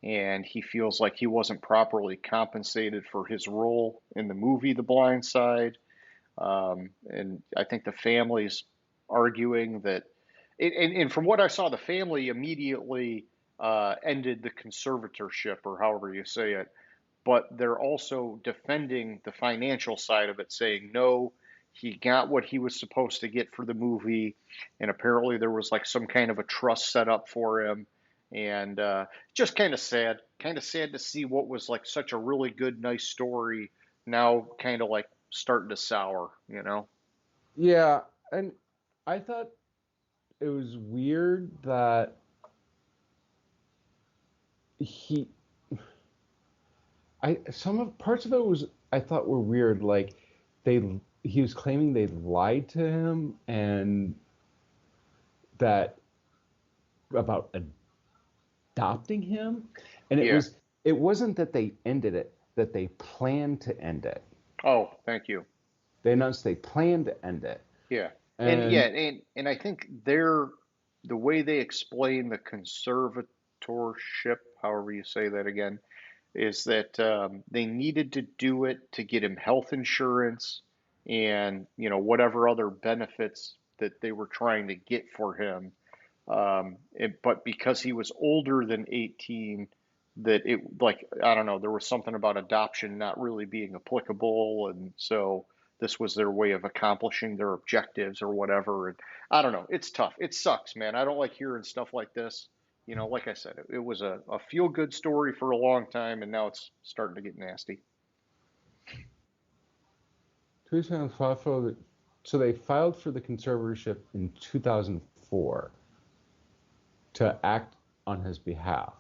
[SPEAKER 2] and he feels like he wasn't properly compensated for his role in the movie The Blind Side. And I think the family's arguing that, and from what I saw, the family immediately ended the conservatorship, or however you say it, but they're also defending the financial side of it, saying, no, he got what he was supposed to get for the movie, and apparently there was like some kind of a trust set up for him, And just kind of sad. Kind of sad to see what was like such a really good, nice story now kind of like starting to sour, you know?
[SPEAKER 3] Yeah, and I thought it was weird that he I some of parts of it was I thought were weird. Like he was claiming they lied to him and that about adopting him, and
[SPEAKER 2] Yeah.
[SPEAKER 3] it wasn't that they ended it, that they planned to end it.
[SPEAKER 2] Oh, thank you.
[SPEAKER 3] They announced they planned to end it,
[SPEAKER 2] Yeah. And yeah,
[SPEAKER 3] and
[SPEAKER 2] and I think the way they explain the conservatorship, however you say that again, is that they needed to do it to get him health insurance and whatever other benefits that they were trying to get for him. But because he was older than 18, that it like I don't know, there was something about adoption not really being applicable, and so this was their way of accomplishing their objectives or whatever. And I don't know, it's tough. It sucks, man. I don't like hearing stuff like this. Like I said, it was a feel good story for a long time, and now it's starting to get nasty.
[SPEAKER 3] so they filed for the conservatorship in 2004 to act on his behalf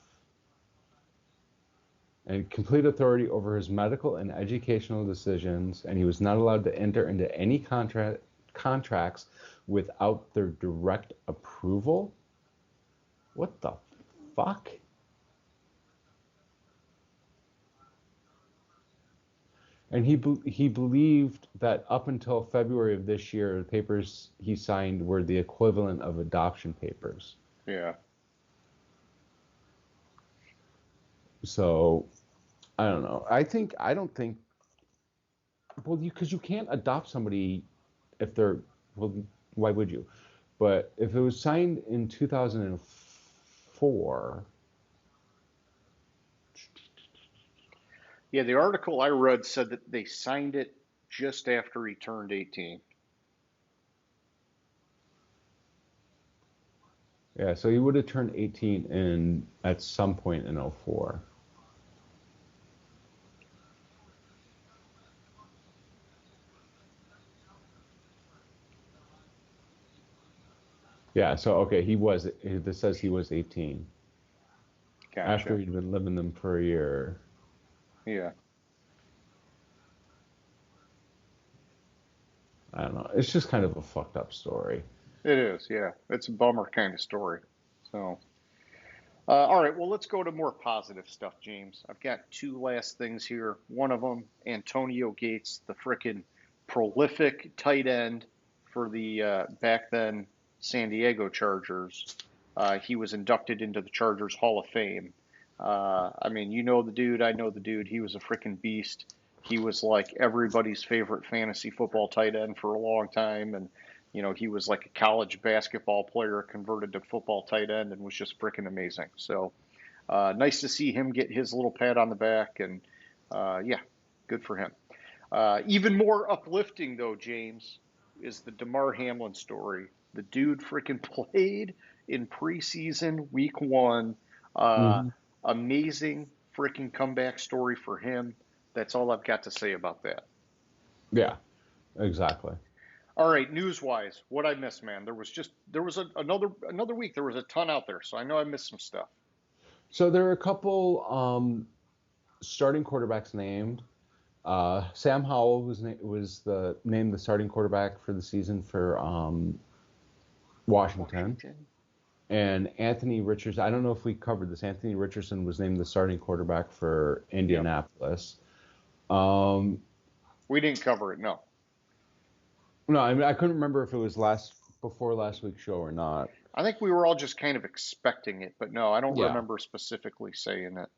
[SPEAKER 3] and complete authority over his medical and educational decisions, and he was not allowed to enter into any contracts without their direct approval. What the fuck? And he believed that up until February of this year, the papers he signed were the equivalent of adoption papers.
[SPEAKER 2] Yeah.
[SPEAKER 3] So I don't know. I don't think. Well, because you can't adopt somebody if they're well. Why would you? But if it was signed in 2004.
[SPEAKER 2] Yeah, the article I read said that they signed it just after he turned 18.
[SPEAKER 3] Yeah, so he would have turned 18 in at some point in '04. Yeah, so okay, this says he was 18 after
[SPEAKER 2] Gotcha.
[SPEAKER 3] he'd been living them for a year.
[SPEAKER 2] Yeah.
[SPEAKER 3] I don't know. It's just kind of a fucked up story.
[SPEAKER 2] It is, yeah. It's a bummer kind of story. So, all right, well, let's go to more positive stuff, James. I've got two last things here. One of them, Antonio Gates, the frickin' prolific tight end for the back then San Diego Chargers. He was inducted into the Chargers Hall of Fame. I mean, you know the dude, I know the dude. He was a freaking beast. He was like everybody's favorite fantasy football tight end for a long time, and he was like a college basketball player converted to football tight end and was just freaking amazing. So nice to see him get his little pat on the back, and yeah, good for him. Even more uplifting though, James, is the Damar Hamlin story. The dude freaking played in preseason week one. Uh,
[SPEAKER 3] Hmm.
[SPEAKER 2] Amazing freaking comeback story for him. That's all I've got to say about that.
[SPEAKER 3] Yeah, exactly.
[SPEAKER 2] All right, news wise, what I missed, man. Another week. There was a ton out there, so I know I missed some stuff.
[SPEAKER 3] So there are a couple starting quarterbacks named. Sam Howell was named the starting quarterback for the season for Washington.
[SPEAKER 2] Washington.
[SPEAKER 3] And Anthony Richardson, I don't know if we covered this. Anthony Richardson was named the starting quarterback for
[SPEAKER 2] Yep.
[SPEAKER 3] Indianapolis. Um,
[SPEAKER 2] We didn't cover it, no.
[SPEAKER 3] no, I mean I couldn't remember if it was before last week's show or not.
[SPEAKER 2] I think we were all just kind of expecting it, but no, I don't
[SPEAKER 3] Yeah.
[SPEAKER 2] remember specifically saying it.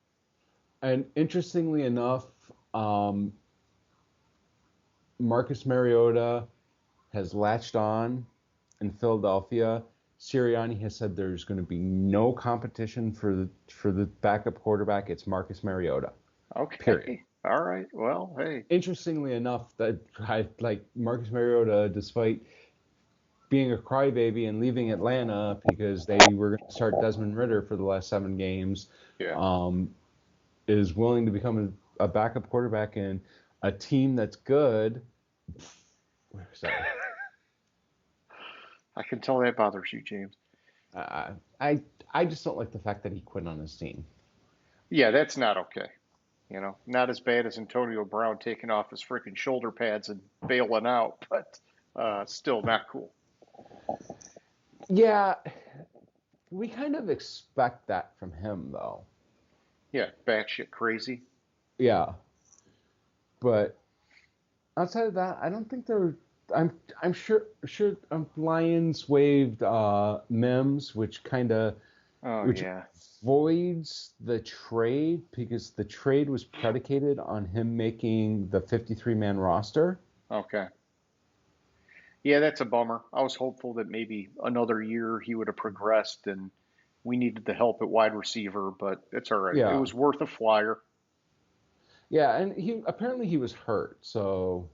[SPEAKER 3] And interestingly enough, Marcus Mariota has latched on in Philadelphia. Sirianni has said there's going to be no competition for the backup quarterback. It's Marcus Mariota. Period.
[SPEAKER 2] Okay. All right. Well, hey.
[SPEAKER 3] Interestingly enough, that I like Marcus Mariota, despite being a crybaby and leaving Atlanta because they were going to start Desmond Ridder for the last 7 games,
[SPEAKER 2] Yeah.
[SPEAKER 3] um, is willing to become a backup quarterback in a team that's good. Sorry.
[SPEAKER 2] I can tell that bothers you, James.
[SPEAKER 3] Uh, I just don't like the fact that he quit on his team.
[SPEAKER 2] Yeah, that's not okay. Not as bad as Antonio Brown taking off his freaking shoulder pads and bailing out, but still not cool.
[SPEAKER 3] Yeah, we kind of expect that from him, though.
[SPEAKER 2] Yeah, batshit crazy.
[SPEAKER 3] Yeah, but outside of that, I don't think there were. I'm sure Lions waived Mims,
[SPEAKER 2] Oh
[SPEAKER 3] which
[SPEAKER 2] yeah.
[SPEAKER 3] voids the trade because the trade was predicated on him making the 53-man roster.
[SPEAKER 2] Okay. Yeah, that's a bummer. I was hopeful that maybe another year he would have progressed and we needed the help at wide receiver, but it's all right. It
[SPEAKER 3] Yeah,
[SPEAKER 2] was worth a flyer.
[SPEAKER 3] yeah, and he was hurt, so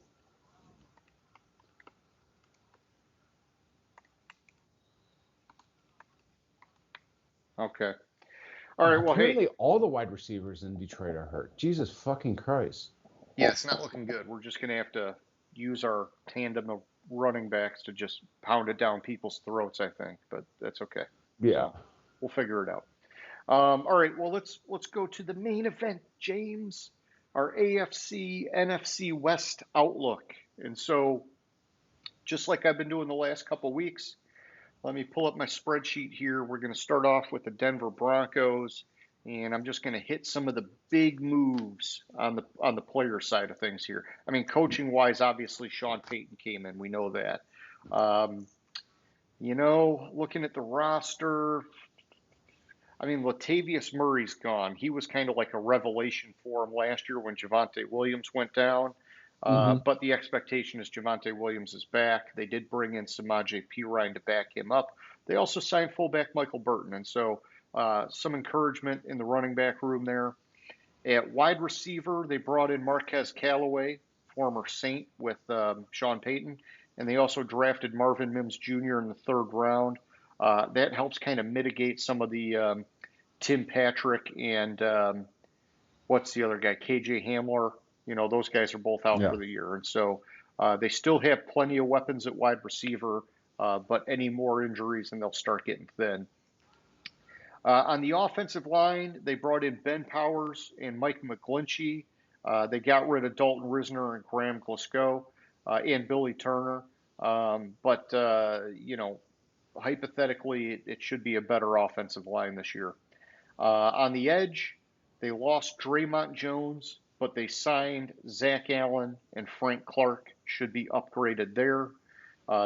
[SPEAKER 2] Okay. All right. Well, hey,
[SPEAKER 3] apparently all the wide receivers in Detroit are hurt. Jesus fucking Christ.
[SPEAKER 2] yeah, it's not looking good. We're just going to have to use our tandem of running backs to just pound it down people's throats, I think, but that's okay.
[SPEAKER 3] Yeah.
[SPEAKER 2] So we'll figure it out. All right. Well, let's go to the main event, James. Our AFC NFC West Outlook. And so, just like I've been doing the last couple of weeks, let me pull up my spreadsheet here. We're going to start off with the Denver Broncos, and I'm just going to hit some of the big moves on the player side of things here. I mean, coaching wise, obviously Sean Payton came in. We know that. Um, looking at the roster, I mean, Latavius Murray's gone. He was kind of like a revelation for him last year when Javonte Williams went down.
[SPEAKER 3] Hmm.
[SPEAKER 2] But the expectation is Javonte Williams is back. They did bring in Samaje Perine to back him up. They also signed fullback Michael Burton. And so some encouragement in the running back room there. At wide receiver, they brought in Marquez Callaway, former Saint with Sean Payton. And they also drafted Marvin Mims Jr. in the third round. That helps kind of mitigate some of the Tim Patrick and what's the other guy? KJ Hamler. Those guys are both out
[SPEAKER 3] Yeah.
[SPEAKER 2] for the year. And so they still have plenty of weapons at wide receiver, but any more injuries and they'll start getting thin. On the offensive line, they brought in Ben Powers and Mike McGlinchey. They got rid of Dalton Risner and Graham Glasgow and Billy Turner. But hypothetically, it should be a better offensive line this year. On the edge, they lost Draymond Jones, but they signed Zach Allen and Frank Clark. Should be upgraded there.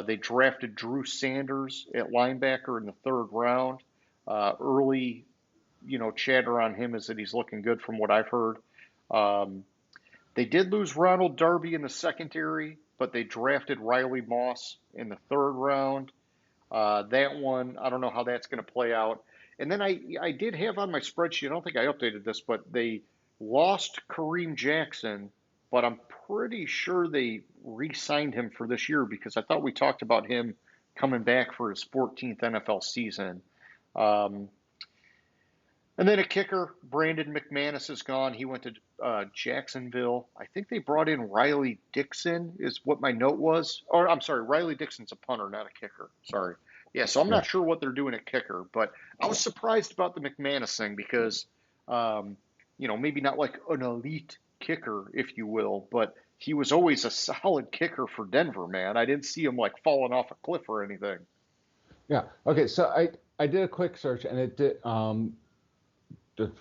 [SPEAKER 2] They drafted Drew Sanders at linebacker in the third round. Early, chatter on him is that he's looking good from what I've heard. Um, they did lose Ronald Darby in the secondary, but they drafted Riley Moss in the third round. That one, I don't know how that's going to play out. And then I did have on my spreadsheet, I don't think I updated this, but they lost Kareem Jackson, but I'm pretty sure they re signed him for this year because I thought we talked about him coming back for his 14th NFL season. Um, and then a kicker, Brandon McManus is gone. He went to Jacksonville. I think they brought in Riley Dixon, is what my note was. Or I'm sorry, Riley Dixon's a punter, not a kicker. Sorry. Yeah, so I'm
[SPEAKER 3] Yeah.
[SPEAKER 2] not sure what they're doing at kicker, but I was surprised about the McManus thing because, maybe not like an elite kicker, if you will, but he was always a solid kicker for Denver, man. I didn't see him like falling off a cliff or anything.
[SPEAKER 3] Yeah. Okay. So I did a quick search and it did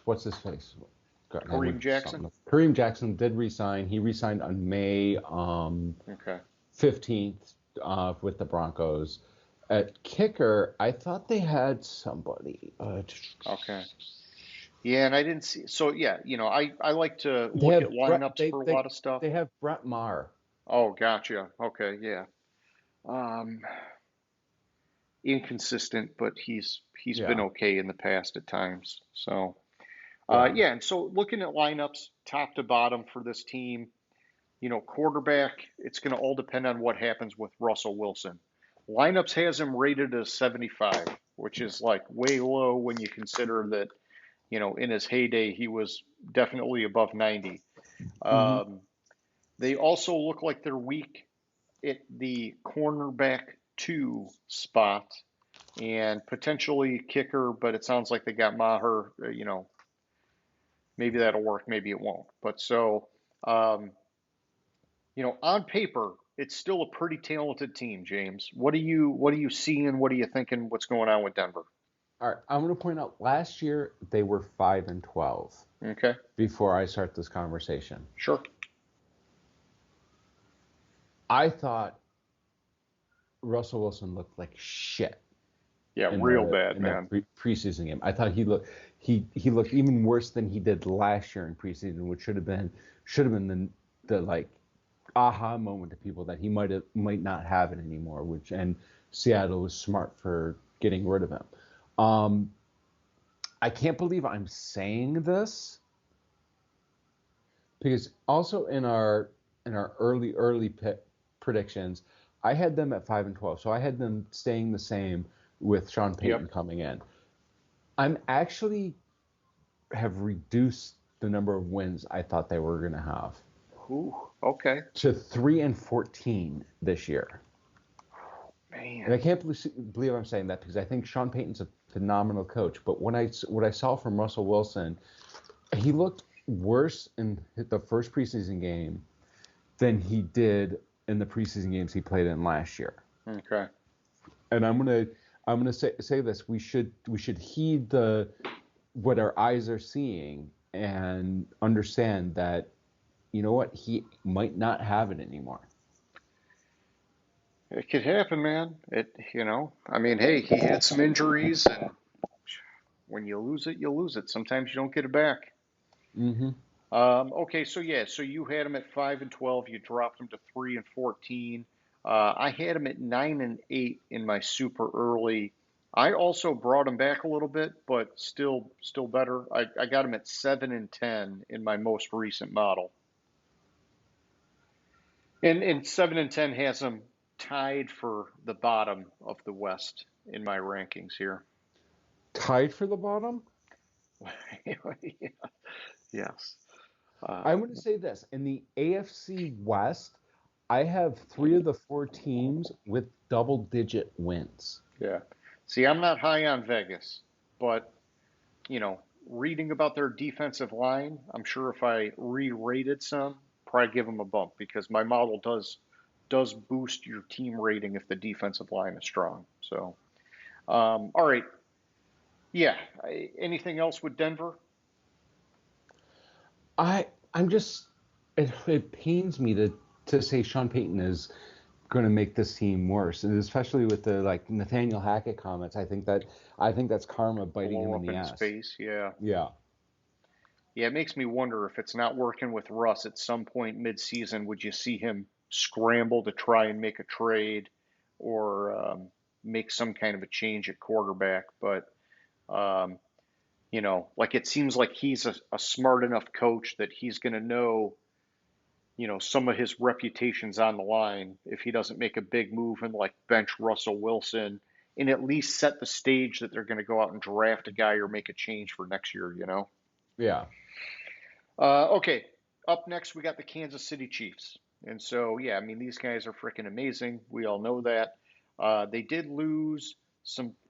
[SPEAKER 3] what's his face? God, I
[SPEAKER 2] Kareem
[SPEAKER 3] looked something
[SPEAKER 2] Jackson?
[SPEAKER 3] up. Kareem Jackson did resign. He resigned on May
[SPEAKER 2] Okay.
[SPEAKER 3] 15th with the Broncos. At kicker, I thought they had somebody.
[SPEAKER 2] Okay. Yeah, and I didn't see. So yeah, I like to
[SPEAKER 3] They
[SPEAKER 2] look
[SPEAKER 3] have
[SPEAKER 2] at lineups for a lot of stuff.
[SPEAKER 3] they have Brett Maher.
[SPEAKER 2] Oh, gotcha. Okay, yeah. Um, Inconsistent, but he's been
[SPEAKER 3] Yeah.
[SPEAKER 2] okay in the past at times. So
[SPEAKER 3] Yeah.
[SPEAKER 2] yeah, and so looking at lineups top to bottom for this team, quarterback, it's going to all depend on what happens with Russell Wilson. Lineups has him rated as 75, which is like way low when you consider that, in his heyday, he was definitely above 90.
[SPEAKER 3] Hmm.
[SPEAKER 2] Um, they also look like they're weak at the cornerback two spot and potentially kicker, but it sounds like they got Maher. Maybe that'll work, maybe it won't. But so, um, on paper, it's still a pretty talented team, James. What are you seeing? What are you thinking? What's going on with Denver?
[SPEAKER 3] All right, I'm going to point out last year they were 5-12
[SPEAKER 2] Okay,
[SPEAKER 3] before I start this conversation.
[SPEAKER 2] sure.
[SPEAKER 3] I thought Russell Wilson looked like shit
[SPEAKER 2] Yeah,
[SPEAKER 3] in
[SPEAKER 2] real
[SPEAKER 3] the
[SPEAKER 2] bad, man.
[SPEAKER 3] preseason game. I thought he looked even worse than he did last year in preseason, which should have been the like aha moment to people that he might not have it anymore. And Seattle was smart for getting rid of him. Um, I can't believe I'm saying this because also in our early predictions, I had them at 5-12, so I had them staying the same with Sean Payton
[SPEAKER 2] Yep.
[SPEAKER 3] coming in. I'm actually have reduced the number of wins I thought they were going to have
[SPEAKER 2] Ooh, okay,
[SPEAKER 3] to 3-14 this year. And
[SPEAKER 2] man.
[SPEAKER 3] I can't believe I'm saying that because I think Sean Payton's a phenomenal coach. But what I saw from Russell Wilson, he looked worse in the first preseason game than he did in the preseason games he played in last year.
[SPEAKER 2] Okay.
[SPEAKER 3] And I'm gonna say this: we should heed the what our eyes are seeing and understand that you know what he might not have it anymore.
[SPEAKER 2] It could happen, man. I mean, hey, he had some injuries, and when you lose it, you lose it. Sometimes you don't get it back.
[SPEAKER 3] Mm-hmm.
[SPEAKER 2] Okay, so yeah, so you had him at 5-12. You dropped him to 3-14. I had him at 9-8 in my super early. I also brought him back a little bit, but still better. I got him at 7-10 in my most recent model, and 7-10 has him tied for the bottom of the West in my rankings here.
[SPEAKER 3] Tied for the bottom.
[SPEAKER 2] Yeah, yes. Uh,
[SPEAKER 3] I'm going to say this in the AFC West, I have three of the four teams with double-digit wins.
[SPEAKER 2] yeah. See, I'm not high on Vegas, but you know, reading about their defensive line, I'm sure if I re-rated some, probably give them a bump because my model does boost your team rating if the defensive line is strong. So, all right, yeah. Anything else with Denver?
[SPEAKER 3] I'm just it pains me to say Sean Payton is going to make this team worse, and especially with the like Nathaniel Hackett comments. I think that's karma biting him
[SPEAKER 2] Blow
[SPEAKER 3] in
[SPEAKER 2] up
[SPEAKER 3] the
[SPEAKER 2] in his
[SPEAKER 3] ass.
[SPEAKER 2] face. Yeah,
[SPEAKER 3] Yeah.
[SPEAKER 2] yeah. It makes me wonder if it's not working with Russ at some point mid-season. Would you see him scramble to try and make a trade or make some kind of a change at quarterback? But um, like it seems like he's a smart enough coach that he's going to know, some of his reputation's on the line if he doesn't make a big move and like bench Russell Wilson and at least set the stage that they're going to go out and draft a guy or make a change for next year.
[SPEAKER 3] Yeah.
[SPEAKER 2] Okay, up next we got the Kansas City Chiefs. And so, yeah, I mean, these guys are freaking amazing. We all know that. They did lose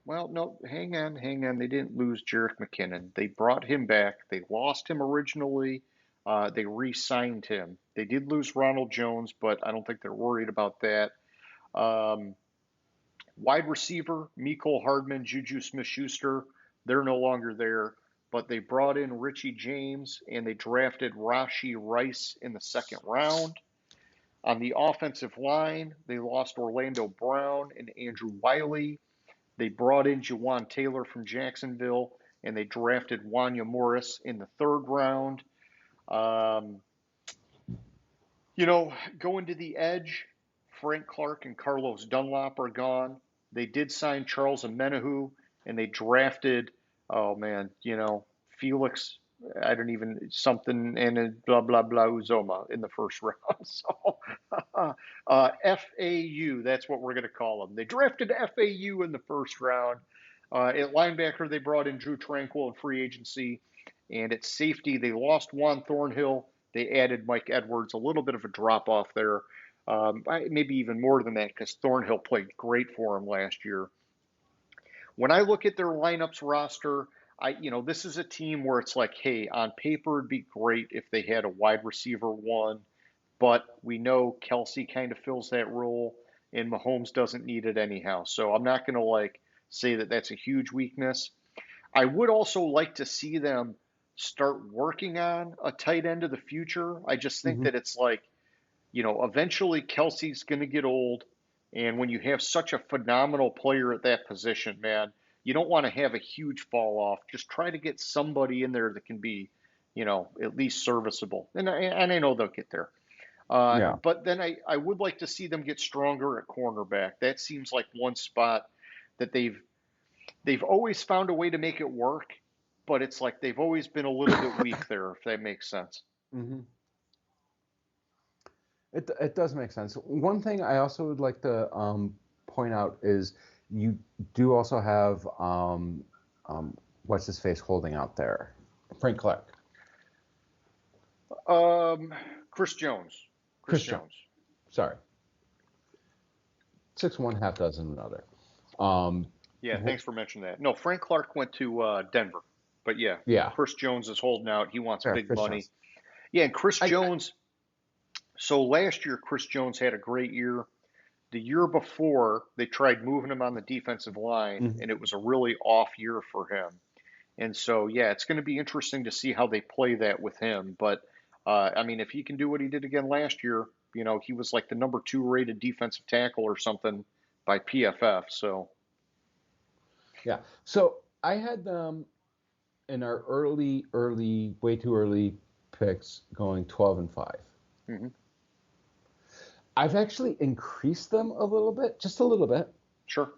[SPEAKER 2] well, no, hang on. They didn't lose Jerick McKinnon. They brought him back. They lost him originally. They re signed him. They did lose Ronald Jones, but I don't think they're worried about that. Um, Wide receiver, Mecole Hardman, Juju Smith Schuster, they're no longer there, but they brought in Richie James and they drafted Rashi Rice in the second round. On the offensive line, they lost Orlando Brown and Andrew Wiley. They brought in Jawan Taylor from Jacksonville and they drafted Wanya Morris in the third round. Um, Going to the edge, Frank Clark and Carlos Dunlap are gone. They did sign Charles Omenihu, and they drafted, oh man, Felix I don't even something and a blah blah blah Uzoma in the first round. So FAU, that's what we're going to call them. They drafted FAU in the first round. At linebacker, they brought in Drew Tranquil in free agency, and at safety, they lost Juan Thornhill. They added Mike Edwards, a little bit of a drop off there, maybe even more than that because Thornhill played great for him last year. When I look at their lineups roster, this is a team where it's like, hey, on paper it'd be great if they had a wide receiver one, but we know Kelsey kind of fills that role, and Mahomes doesn't need it anyhow. So I'm not going to say that that's a huge weakness. I would also like to see them start working on a tight end of the future. I just think
[SPEAKER 3] Mm-hmm.
[SPEAKER 2] that it's like, eventually Kelsey's going to get old. And when you have such a phenomenal player at that position, man, you don't want to have a huge fall off. Just try to get somebody in there that can be, at least serviceable. And I know they'll get there.
[SPEAKER 3] Yeah.
[SPEAKER 2] But then I would like to see them get stronger at cornerback. That seems like one spot that they've always found a way to make it work, but it's like they've always been a little bit weak there, if that makes sense.
[SPEAKER 3] Mm-hmm. It does make sense. One thing I also would like to point out is you do also have what's his face holding out there, Frank Clark.
[SPEAKER 2] Chris Jones.
[SPEAKER 3] Chris Jones. Sorry. 6'1", half dozen another.
[SPEAKER 2] Yeah, thanks for mentioning that. No, Frank Clark went to Denver, but yeah,
[SPEAKER 3] Yeah.
[SPEAKER 2] Chris Jones is holding out. He wants big
[SPEAKER 3] Chris
[SPEAKER 2] money.
[SPEAKER 3] Jones.
[SPEAKER 2] Yeah, and Chris Jones. So last year, Chris Jones had a great year. The year before, they tried moving him on the defensive line, and it was a really off year for him. And so, yeah, it's going to be interesting to see how they play that with him. But, if he can do what he did again last year, he was like the number 2 rated defensive tackle or something by PFF. So,
[SPEAKER 3] yeah. So I had them in our early, way too early picks going 12-5.
[SPEAKER 2] mm-hmm.
[SPEAKER 3] I've actually increased them a little bit, just a little bit.
[SPEAKER 2] Sure.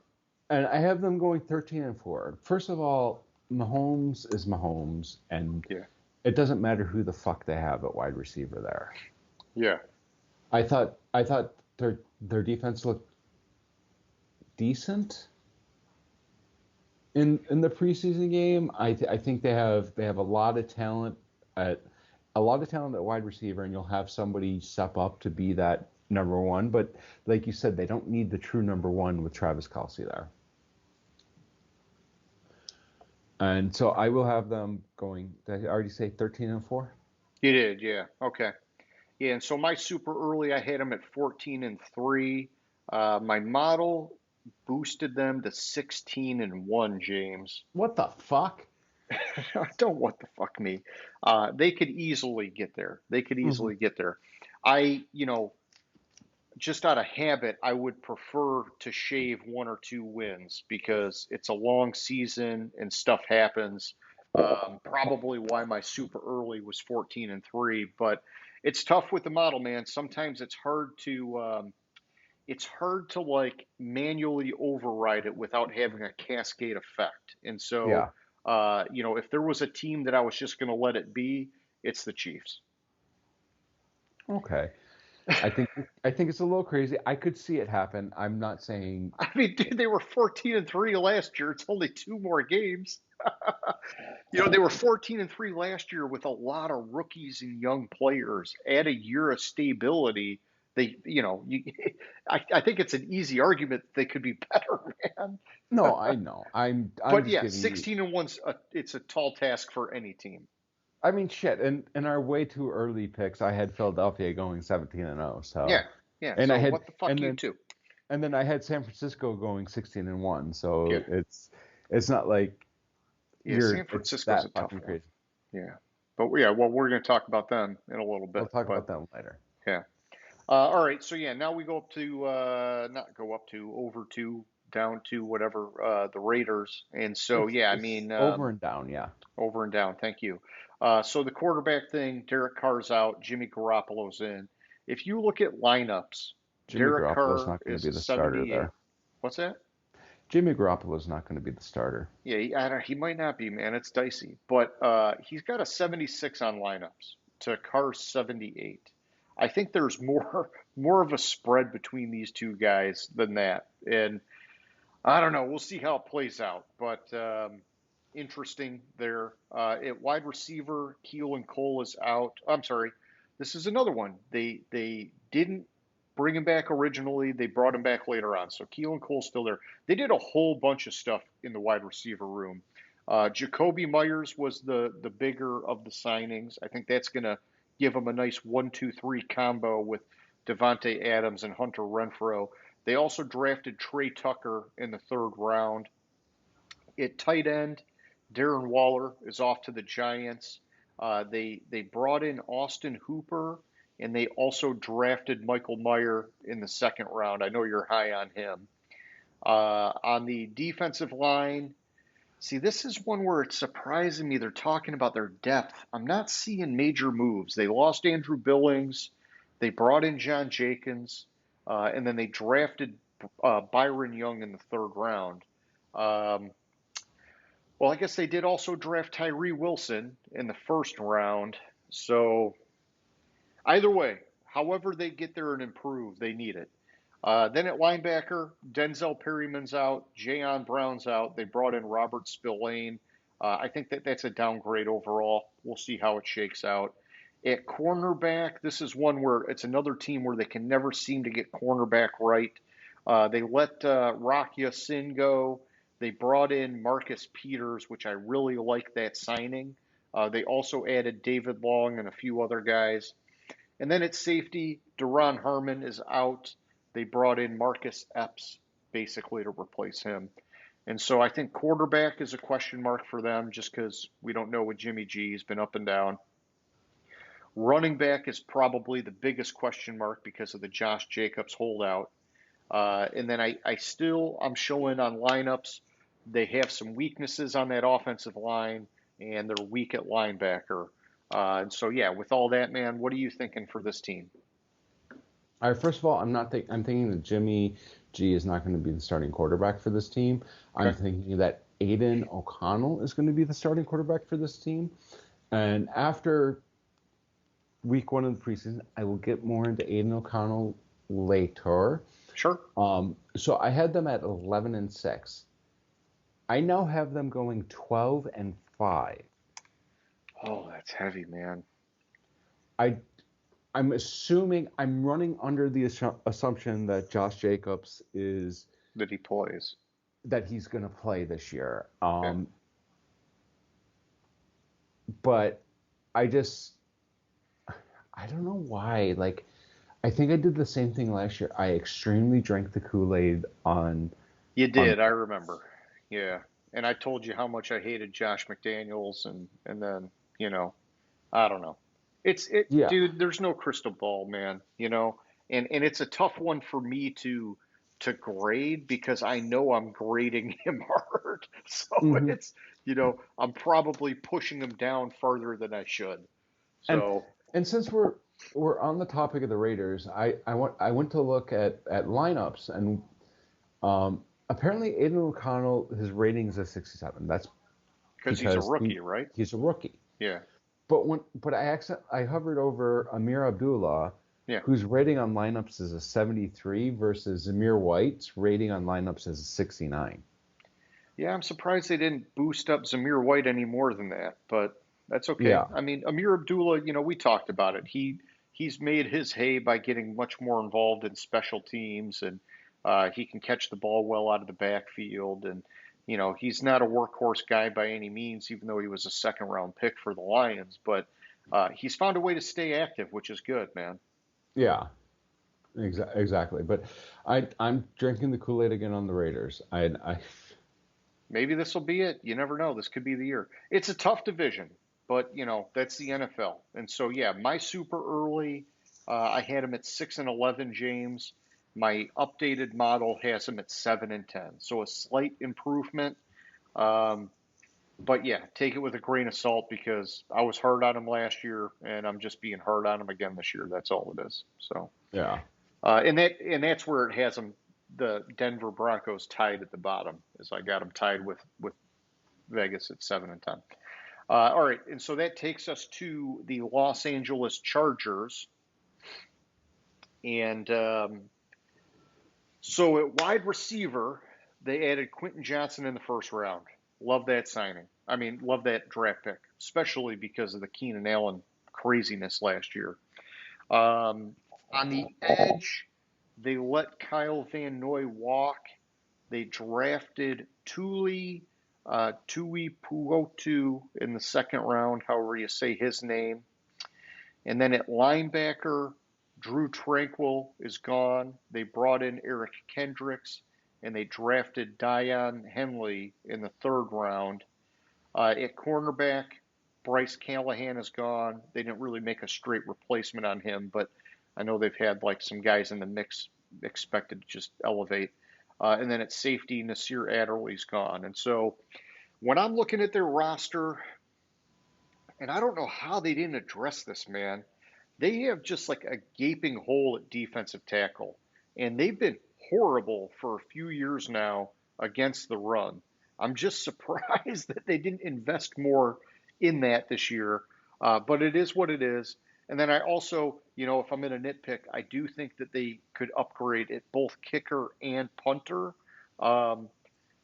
[SPEAKER 3] And I have them going 13-4. First of all, Mahomes is Mahomes, and it doesn't matter who the fuck they have at wide receiver there.
[SPEAKER 2] Yeah.
[SPEAKER 3] I thought their defense looked decent in the preseason game. I think they have a lot of talent at wide receiver, and you'll have somebody step up to be that number one. But like you said, they don't need the true number one with Travis Kelce there. And so I will have them going. Did I already say 13-4?
[SPEAKER 2] You did, yeah. Okay. Yeah, and so my super early, I had them at 14-3. My model boosted them to 16-1, James.
[SPEAKER 3] What the fuck?
[SPEAKER 2] Don't what the fuck me. They could easily get there. I, just out of habit, I would prefer to shave 1 or 2 wins because it's a long season and stuff happens. Probably why my super early was 14-3, but it's tough with the model, man. Sometimes it's hard to manually override it without having a cascade effect. And so, if there was a team that I was just going to let it be, it's the Chiefs.
[SPEAKER 3] Okay. I think it's a little crazy. I could see it happen. I'm not saying.
[SPEAKER 2] Dude, they were 14-3 last year. It's only 2 more games. They were 14-3 last year with a lot of rookies and young players. Add a year of stability. I think it's an easy argument that they could be better, man.
[SPEAKER 3] No, I know. I'm
[SPEAKER 2] but
[SPEAKER 3] just
[SPEAKER 2] yeah,
[SPEAKER 3] giving
[SPEAKER 2] 16-1's it's a tall task for any team.
[SPEAKER 3] I mean, shit. In our way too early picks, I had Philadelphia going 17-0. So
[SPEAKER 2] yeah. And so I had what the fuck
[SPEAKER 3] and
[SPEAKER 2] you
[SPEAKER 3] then,
[SPEAKER 2] too.
[SPEAKER 3] And then I had San Francisco going 16-1. So it's not like
[SPEAKER 2] San Francisco's a tough one. Crazy. Yeah, but we're going to talk about them in a little bit.
[SPEAKER 3] We'll talk about them later.
[SPEAKER 2] Yeah. All right. So now we go up to over to down to whatever the Raiders, and so
[SPEAKER 3] over and down. Yeah.
[SPEAKER 2] Over and down. Thank you. So the quarterback thing, Derek Carr's out, Jimmy Garoppolo's in. If you look at lineups,
[SPEAKER 3] Jimmy
[SPEAKER 2] Derek
[SPEAKER 3] Garoppolo's
[SPEAKER 2] Carr
[SPEAKER 3] not going
[SPEAKER 2] is
[SPEAKER 3] to be the starter there.
[SPEAKER 2] What's that?
[SPEAKER 3] Jimmy Garoppolo's not going to be the starter.
[SPEAKER 2] Yeah, he might not be, man. It's dicey, but he's got a 76 on lineups to Carr's 78. I think there's more of a spread between these two guys than that, and I don't know. We'll see how it plays out, but interesting there. At wide receiver, Keelan Cole is out. I'm sorry. This is another one. They didn't bring him back originally. They brought him back later on. So Keelan Cole's still there. They did a whole bunch of stuff in the wide receiver room. Jacoby Myers was the bigger of the signings. I think that's going to give them a nice 1-2-3 combo with Devontae Adams and Hunter Renfrow. They also drafted Trey Tucker in the third round. At tight end, Darren Waller is off to the Giants. They brought in Austin Hooper, and they also drafted Michael Mayer in the second round. I know you're high on him. On the defensive line, see, this is one where it's surprising me. They're talking about their depth. I'm not seeing major moves. They lost Andrew Billings. They brought in John Jenkins, and then they drafted Byron Young in the third round. Well, I guess they did also draft Tyree Wilson in the first round. So either way, however they get there and improve, they need it. Then at linebacker, Denzel Perryman's out, Jayon Brown's out. They brought in Robert Spillane. I think that's a downgrade overall. We'll see how it shakes out. At cornerback, this is one where it's another team where they can never seem to get cornerback right. They let Rock Ya-Sin go. They brought in Marcus Peters, which I really like that signing. They also added David Long and a few other guys. And then at safety, Deron Harmon is out. They brought in Marcus Epps basically to replace him. And so I think quarterback is a question mark for them just because we don't know what Jimmy G has been up and down. Running back is probably the biggest question mark because of the Josh Jacobs holdout. And then I'm showing on lineups, they have some weaknesses on that offensive line, and they're weak at linebacker. And so, yeah, with all that, man, what are you thinking for this team?
[SPEAKER 3] All right, first of all, I'm thinking that Jimmy G is not going to be the starting quarterback for this team. Okay. I'm thinking that Aiden O'Connell is going to be the starting quarterback for this team. And after week one of the preseason, I will get more into Aiden O'Connell later.
[SPEAKER 2] Sure.
[SPEAKER 3] So I had them at 11-6. I now have them going 12-5.
[SPEAKER 2] Oh, that's heavy, man.
[SPEAKER 3] I'm assuming I'm running under the assumption that Josh Jacobs is
[SPEAKER 2] that he plays,
[SPEAKER 3] that he's going to play this year.
[SPEAKER 2] Yeah.
[SPEAKER 3] But I don't know why. Like, I think I did the same thing last year. I extremely drank the Kool-Aid on.
[SPEAKER 2] You did, I remember. Yeah, and I told you how much I hated Josh McDaniels, and then I don't know.
[SPEAKER 3] Yeah.
[SPEAKER 2] Dude. There's no crystal ball, man. And it's a tough one for me to grade because I know I'm grading him hard. So it's I'm probably pushing him down farther than I should. So
[SPEAKER 3] and since we're on the topic of the Raiders, I went to look at lineups, and apparently Aiden O'Connell, his ratings is 67. That's
[SPEAKER 2] because he's a rookie, right?
[SPEAKER 3] He's a rookie.
[SPEAKER 2] Yeah.
[SPEAKER 3] But I hovered over Amir Abdullah, whose rating on lineups is a 73 versus Zamir White's rating on lineups is a 69.
[SPEAKER 2] Yeah, I'm surprised they didn't boost up Zamir White any more than that, but that's okay.
[SPEAKER 3] Yeah.
[SPEAKER 2] I mean, Amir Abdullah, we talked about it. He's made his hay by getting much more involved in special teams, and he can catch the ball well out of the backfield. And, he's not a workhorse guy by any means, even though he was a second-round pick for the Lions. But he's found a way to stay active, which is good, man.
[SPEAKER 3] Yeah, exactly. But I'm drinking the Kool-Aid again on the Raiders.
[SPEAKER 2] Maybe this will be it. You never know. This could be the year. It's a tough division, but, that's the NFL. And so, yeah, my super early, I had him at 6-11, James. My updated model has him at 7-10. So a slight improvement. But, yeah, take it with a grain of salt because I was hard on him last year, and I'm just being hard on him again this year. That's all it is. So,
[SPEAKER 3] yeah.
[SPEAKER 2] And that's where it has him the Denver Broncos tied at the bottom, as I got them tied with Vegas at 7-10. All right, and so that takes us to the Los Angeles Chargers, and so at wide receiver, they added Quentin Johnson in the first round. Love that signing. I mean, love that draft pick, especially because of the Keenan Allen craziness last year. On the edge, they let Kyle Van Noy walk. They drafted Tui Puotu in the second round, however you say his name. And then at linebacker, Drew Tranquil is gone. They brought in Eric Kendricks, and they drafted Dion Henley in the third round. At cornerback, Bryce Callahan is gone. They didn't really make a straight replacement on him, but I know they've had like some guys in the mix expected to just elevate. And then at safety, Nasir Adderley's gone. And so when I'm looking at their roster, and I don't know how they didn't address this, man. They have just like a gaping hole at defensive tackle, and they've been horrible for a few years now against the run. I'm just surprised that they didn't invest more in that this year, but it is what it is. And then I also, if I'm in a nitpick, I do think that they could upgrade at both kicker and punter. Um,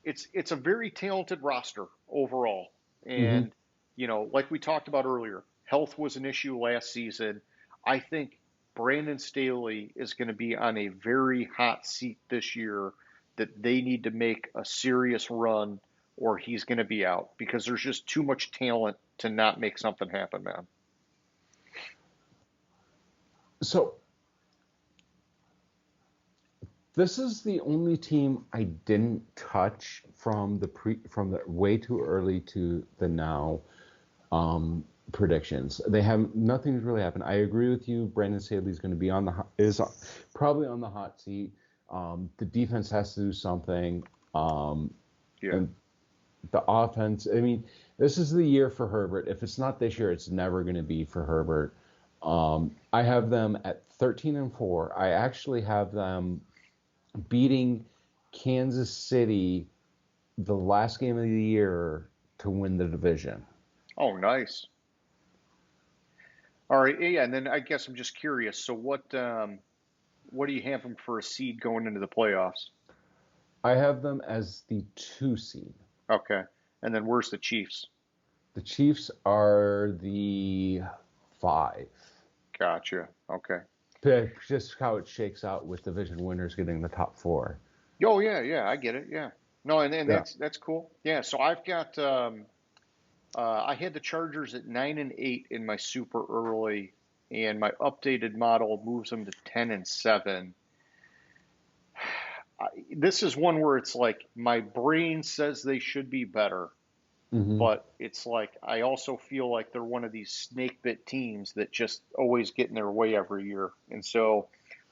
[SPEAKER 2] it's a very talented roster overall,
[SPEAKER 3] Mm-hmm.
[SPEAKER 2] and like we talked about earlier, health was an issue last season. I think Brandon Staley is going to be on a very hot seat this year that they need to make a serious run or he's going to be out because there's just too much talent to not make something happen, man.
[SPEAKER 3] So this is the only team I didn't touch from the way too early to the now predictions. They have nothing's really happened. I agree with you. Brandon Staley's going to be is probably on the hot seat. The defense has to do something.
[SPEAKER 2] Yeah.
[SPEAKER 3] And the offense. I mean, this is the year for Herbert. If it's not this year, it's never going to be for Herbert. I have them at 13-4. I actually have them beating Kansas City the last game of the year to win the division.
[SPEAKER 2] Oh, nice. All right, yeah, and then I guess I'm just curious. So what do you have them for a seed going into the playoffs?
[SPEAKER 3] I have them as the 2 seed.
[SPEAKER 2] Okay, and then where's the Chiefs?
[SPEAKER 3] The Chiefs are the 5.
[SPEAKER 2] Gotcha. Okay.
[SPEAKER 3] Just how it shakes out with division winners getting the top 4.
[SPEAKER 2] Oh yeah, I get it. Yeah. No, and
[SPEAKER 3] Yeah.
[SPEAKER 2] that's cool. Yeah, so I've got I had the Chargers at 9-8 in my super early, and my updated model moves them to 10-7. This is one where it's like my brain says they should be better,
[SPEAKER 3] Mm-hmm.
[SPEAKER 2] but it's like I also feel like they're one of these snake bit teams that just always get in their way every year, and so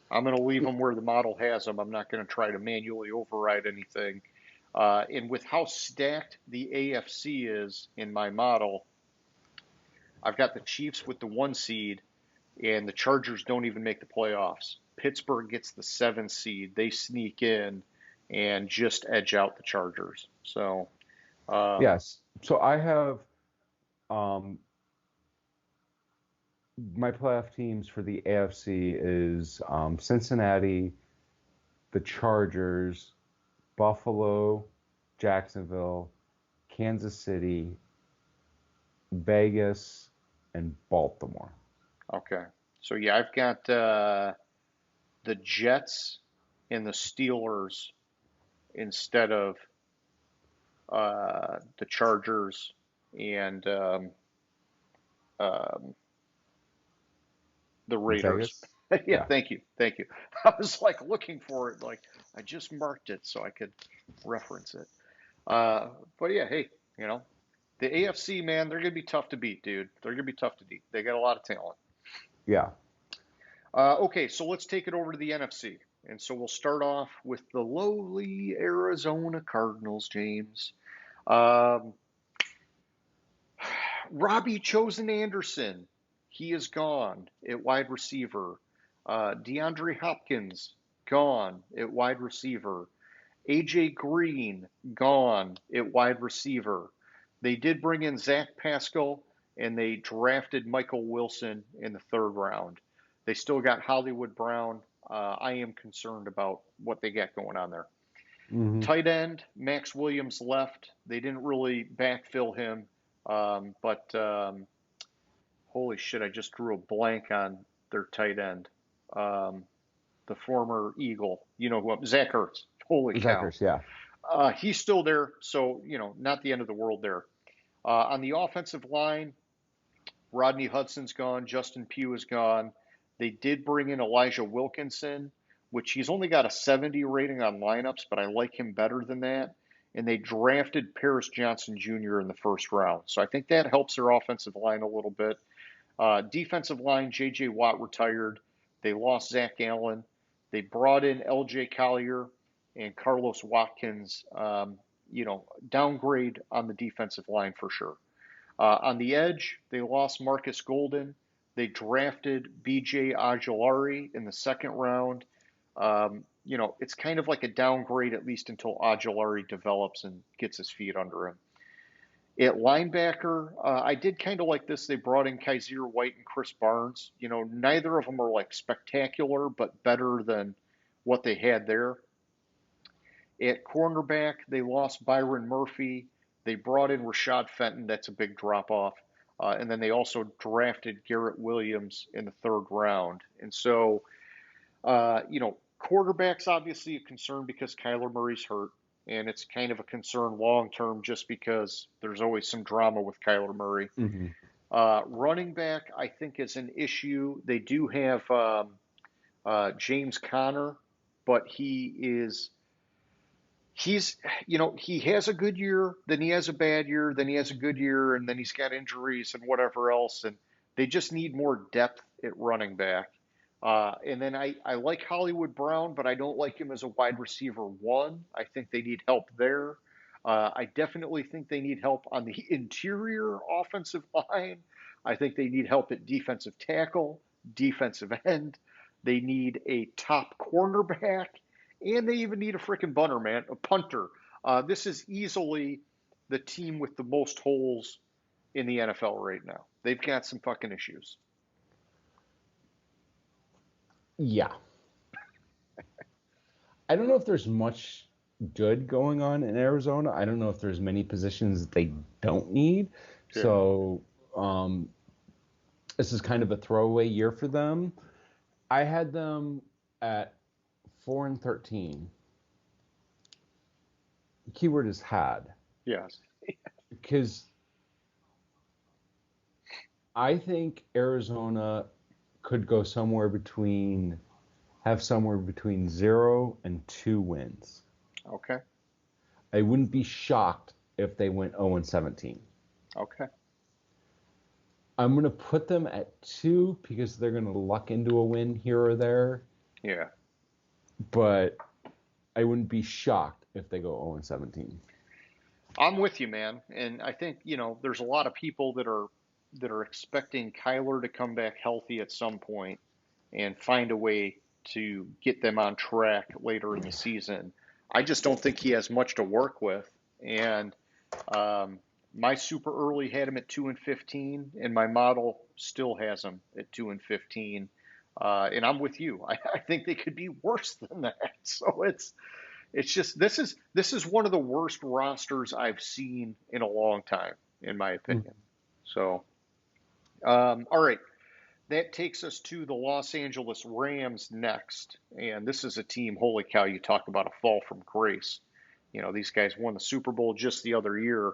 [SPEAKER 2] I'm going to leave them where the model has them. I'm not going to try to manually override anything. And with how stacked the AFC is in my model, I've got the Chiefs with the 1 seed, and the Chargers don't even make the playoffs. Pittsburgh gets the 7 seed. They sneak in and just edge out the Chargers. So,
[SPEAKER 3] Yes. So I have my playoff teams for the AFC is Cincinnati, the Chargers, Buffalo, Jacksonville, Kansas City, Vegas, and Baltimore.
[SPEAKER 2] okay. So, yeah, I've got the Jets and the Steelers instead of the Chargers and um, the Raiders.
[SPEAKER 3] Vegas?
[SPEAKER 2] Yeah,
[SPEAKER 3] Yeah.
[SPEAKER 2] thank you. I was like looking for it, like I just marked it so I could reference it. But yeah, hey, the AFC, man, they're gonna be tough to beat, dude. They're gonna be tough to beat. They got a lot of talent.
[SPEAKER 3] Yeah.
[SPEAKER 2] Okay, so let's take it over to the NFC. And so we'll start off with the lowly Arizona Cardinals, James. Um, Robbie Chosen Anderson, he is gone at wide receiver. DeAndre Hopkins gone at wide receiver. A.J. Green, gone at wide receiver. They did bring in Zach Pascal, and they drafted Michael Wilson in the third round. They still got Hollywood Brown. I am concerned about what they got going on there.
[SPEAKER 3] Mm-hmm.
[SPEAKER 2] Tight end, Max Williams left. They didn't really backfill him, but holy shit, I just drew a blank on their tight end. The former Eagle, you know who? Zach Ertz. Holy cow.
[SPEAKER 3] Zachers, yeah.
[SPEAKER 2] He's still there, so, not the end of the world there. On the offensive line, Rodney Hudson's gone. Justin Pugh is gone. They did bring in Elijah Wilkinson, which he's only got a 70 rating on lineups, but I like him better than that. And they drafted Paris Johnson Jr. in the first round. So I think that helps their offensive line a little bit. Defensive line, J.J. Watt retired. They lost Zach Allen. They brought in L.J. Collier and Carlos Watkins. Downgrade on the defensive line for sure. On the edge, they lost Marcus Golden. They drafted B.J. Ojulari in the second round. It's kind of like a downgrade, at least until Ojulari develops and gets his feet under him. At linebacker, I did kind of like this. They brought in Kaiser White and Chris Barnes. Neither of them are like spectacular, but better than what they had there. At cornerback, they lost Byron Murphy. They brought in Rashad Fenton. That's a big drop-off. And then they also drafted Garrett Williams in the third round. And so, quarterback's obviously a concern because Kyler Murray's hurt. And it's kind of a concern long-term just because there's always some drama with Kyler Murray.
[SPEAKER 3] Mm-hmm.
[SPEAKER 2] Running back, I think, is an issue. They do have James Conner, but he has a good year, then he has a bad year, then he has a good year, and then he's got injuries and whatever else. And they just need more depth at running back. And then I like Hollywood Brown, but I don't like him as a wide receiver one. I think they need help there. I definitely think they need help on the interior offensive line. I think they need help at defensive tackle, defensive end. They need a top cornerback, and they even need a freaking punter. This is easily the team with the most holes in the NFL right now. They've got some fucking issues.
[SPEAKER 3] Yeah. I don't know if there's much good going on in Arizona. I don't know if there's many positions that they don't need.
[SPEAKER 2] Yeah.
[SPEAKER 3] So this is kind of a throwaway year for them. I had them at 4-13. The keyword is had.
[SPEAKER 2] Yes.
[SPEAKER 3] Because I think Arizona could go somewhere between 0 and 2 wins.
[SPEAKER 2] Okay.
[SPEAKER 3] I wouldn't be shocked if they went 0-17.
[SPEAKER 2] Okay.
[SPEAKER 3] I'm going to put them at 2 because they're going to luck into a win here or there.
[SPEAKER 2] Yeah.
[SPEAKER 3] But I wouldn't be shocked if they go 0-17.
[SPEAKER 2] I'm with you, man. And I think, there's a lot of people that are expecting Kyler to come back healthy at some point and find a way to get them on track later in the season. I just don't think he has much to work with. And my super early had him at 2-15, and my model still has him at 2-15. And I'm with you. I think they could be worse than that. So it's just this is one of the worst rosters I've seen in a long time, in my opinion. So, all right. That takes us to the Los Angeles Rams next. And this is a team, holy cow, you talk about a fall from grace. These guys won the Super Bowl just the other year,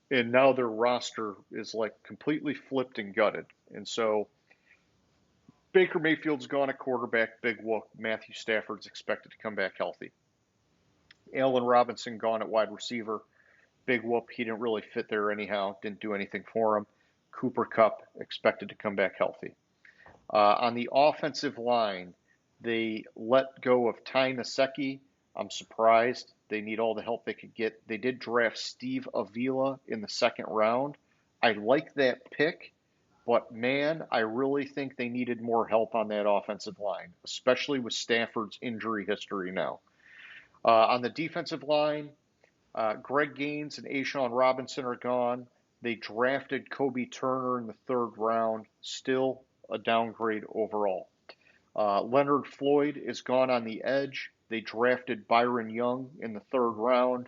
[SPEAKER 2] and now their roster is like completely flipped and gutted. And so Baker Mayfield's gone at quarterback, big whoop. Matthew Stafford's expected to come back healthy. Allen Robinson gone at wide receiver, big whoop. He didn't really fit there anyhow, didn't do anything for him. Cooper Kupp expected to come back healthy. On the offensive line, they let go of Ty Nsekhe. I'm surprised. They need all the help they could get. They did draft Steve Avila in the second round. I like that pick But man, I really think they needed more help on that offensive line, especially with Stafford's injury history now. On the defensive line, Greg Gaines and Ashawn Robinson are gone. They drafted Kobe Turner in the third round, still a downgrade overall. Leonard Floyd is gone on the edge. They drafted Byron Young in the third round.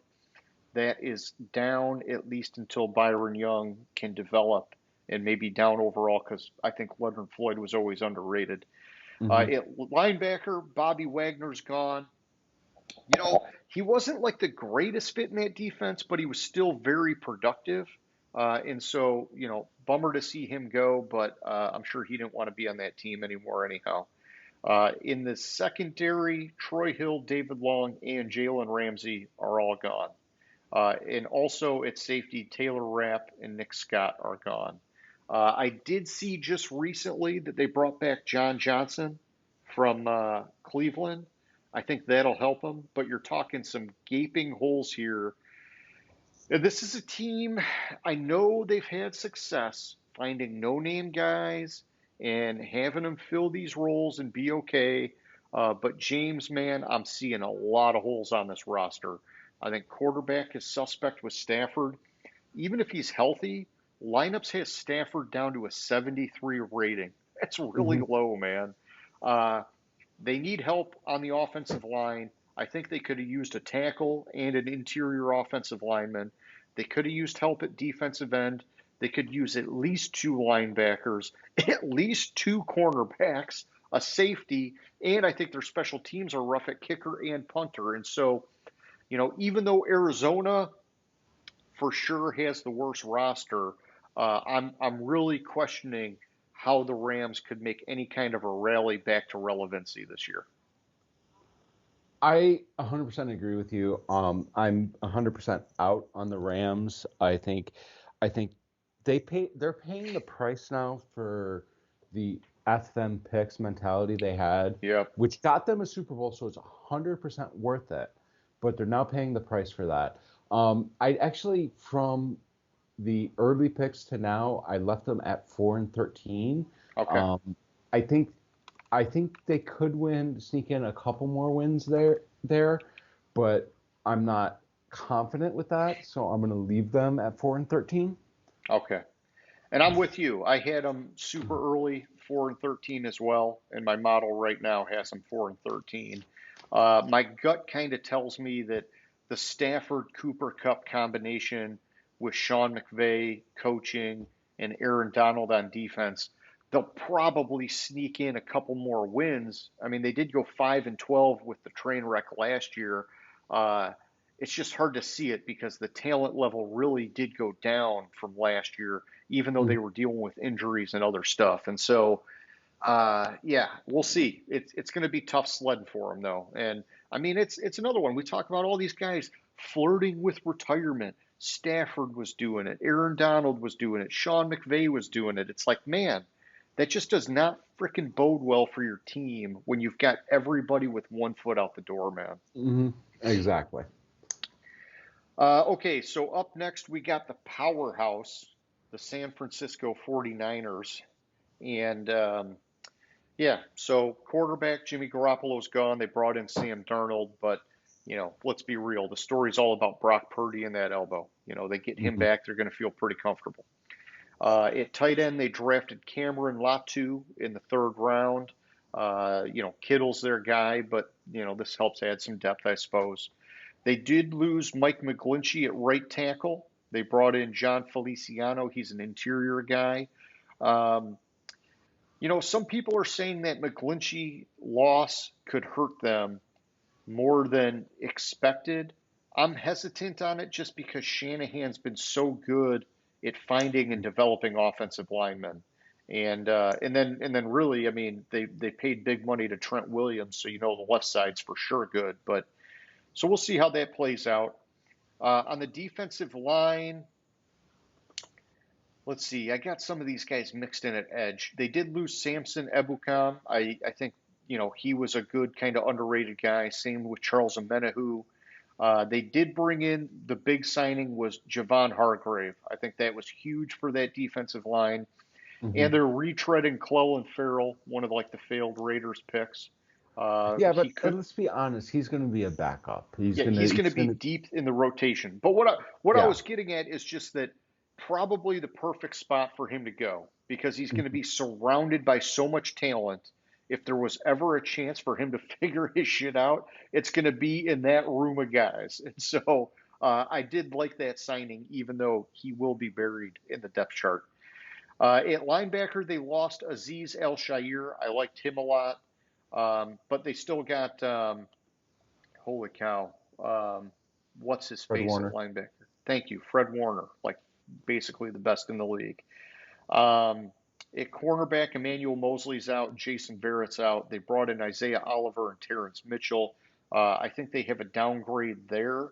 [SPEAKER 2] That is down at least until Byron Young can develop, and maybe down overall because I think Leonard Floyd was always underrated.
[SPEAKER 3] Hmm.
[SPEAKER 2] At linebacker, Bobby Wagner's gone. He wasn't like the greatest fit in that defense, but he was still very productive. And so, bummer to see him go, but I'm sure he didn't want to be on that team anymore anyhow. In the secondary, Troy Hill, David Long, and Jalen Ramsey are all gone. And also at safety, Taylor Rapp and Nick Scott are gone. I did see just recently that they brought back John Johnson from Cleveland. I think that'll help them, but you're talking some gaping holes here. And this is a team, I know they've had success finding no name guys and having them fill these roles and be okay. But James, man, I'm seeing a lot of holes on this roster. I think quarterback is suspect with Stafford. Even if he's healthy, lineups has Stafford down to a 73 rating. That's really
[SPEAKER 3] Hmm.
[SPEAKER 2] low, man. Uh, they need help on the offensive line. I think they could have used a tackle and an interior offensive lineman. They could have used help at defensive end. They could use at least two linebackers, at least two cornerbacks, a safety, and I think their special teams are rough at kicker and punter. And so, even though Arizona for sure has the worst roster, I'm really questioning how the Rams could make any kind of a rally back to relevancy this year.
[SPEAKER 3] I 100% agree with you. I'm 100% out on the Rams. I think they're paying the price now for the F them picks mentality they had,
[SPEAKER 2] Yep.
[SPEAKER 3] which got them a Super Bowl, so it's 100% worth it. But they're now paying the price for that. I actually, from the early picks to now, I left them at 4-13.
[SPEAKER 2] Okay.
[SPEAKER 3] Um, I think I think they could sneak in a couple more wins there, but I'm not confident with that, so I'm going to leave them at 4-13.
[SPEAKER 2] Okay. And I'm with you. I had them super early, 4-13 as well, and my model right now has them 4-13. My gut kind of tells me that the Stafford Cooper Cup combination with Sean McVay coaching and Aaron Donald on defense, they'll probably sneak in a couple more wins. I mean, they did go 5-12 with the train wreck last year. Uh, it's just hard to see it because the talent level really did go down from last year, even though they
[SPEAKER 3] Mhm.
[SPEAKER 2] were dealing with injuries and other stuff. And so, yeah, we'll see. It's going to be tough sledding for them, though. And I mean, it's another one. We talk about all these guys flirting with retirement. Stafford was doing it. Aaron Donald was doing it. Sean McVay was doing it. It's like, man, that just does not freaking bode well for your team when you've got everybody with one foot out the door, man.
[SPEAKER 3] Hmm. Exactly.
[SPEAKER 2] Okay, so up next we got the powerhouse, the San Francisco 49ers. And yeah, so quarterback Jimmy Garoppolo's gone. They brought in Sam Darnold, but let's be real. The story's all about Brock Purdy and that elbow. They get him
[SPEAKER 3] Hmm.
[SPEAKER 2] back, they're going to feel pretty comfortable. At tight end, they drafted Cameron Latu in the third round. Kittle's their guy, but this helps add some depth, I suppose. They did lose Mike McGlinchey at right tackle. They brought in John Feliciano. He's an interior guy. Um, some people are saying that McGlinchey loss could hurt them more than expected. I'm hesitant on it just because Shanahan's been so good at finding and developing offensive linemen. And then really, I mean, they paid big money to Trent Williams, so the left side's for sure good. But so we'll see how that plays out. On the defensive line, let's see. I got some of these guys mixed in at edge. They did lose Samson Ebukam. I think he was a good kind of underrated guy. Same with Charles Omenihu. They did bring in the big signing was Javon Hargrave. I think that was huge for that defensive line.
[SPEAKER 3] Hmm.
[SPEAKER 2] And they're retreading Clelin Ferrell, one of like the failed Raiders picks.
[SPEAKER 3] Yeah,
[SPEAKER 2] He
[SPEAKER 3] but
[SPEAKER 2] could,
[SPEAKER 3] let's be honest. He's going to be a backup.
[SPEAKER 2] yeah, he's going to
[SPEAKER 3] He's
[SPEAKER 2] be
[SPEAKER 3] going to,
[SPEAKER 2] deep in the rotation. But what I
[SPEAKER 3] yeah.
[SPEAKER 2] was getting at is just that probably the perfect spot for him to go because he's going to
[SPEAKER 3] Mhm.
[SPEAKER 2] be surrounded by so much talent. If there was ever a chance for him to figure his shit out, it's going to be in that room of guys. And so I did like that signing, even though he will be buried in the depth chart. At linebacker, they lost Aziz El Shair. I liked him a lot, but they still got holy cow, what's his
[SPEAKER 3] Fred
[SPEAKER 2] face at
[SPEAKER 3] Warner.
[SPEAKER 2] linebacker? Thank you, Fred Warner, like basically the best in the league. Um, at cornerback, Emmanuel Mosley's out, Jason Verrett's out. They brought in Isaiah Oliver and Terrence Mitchell. I think they have a downgrade there.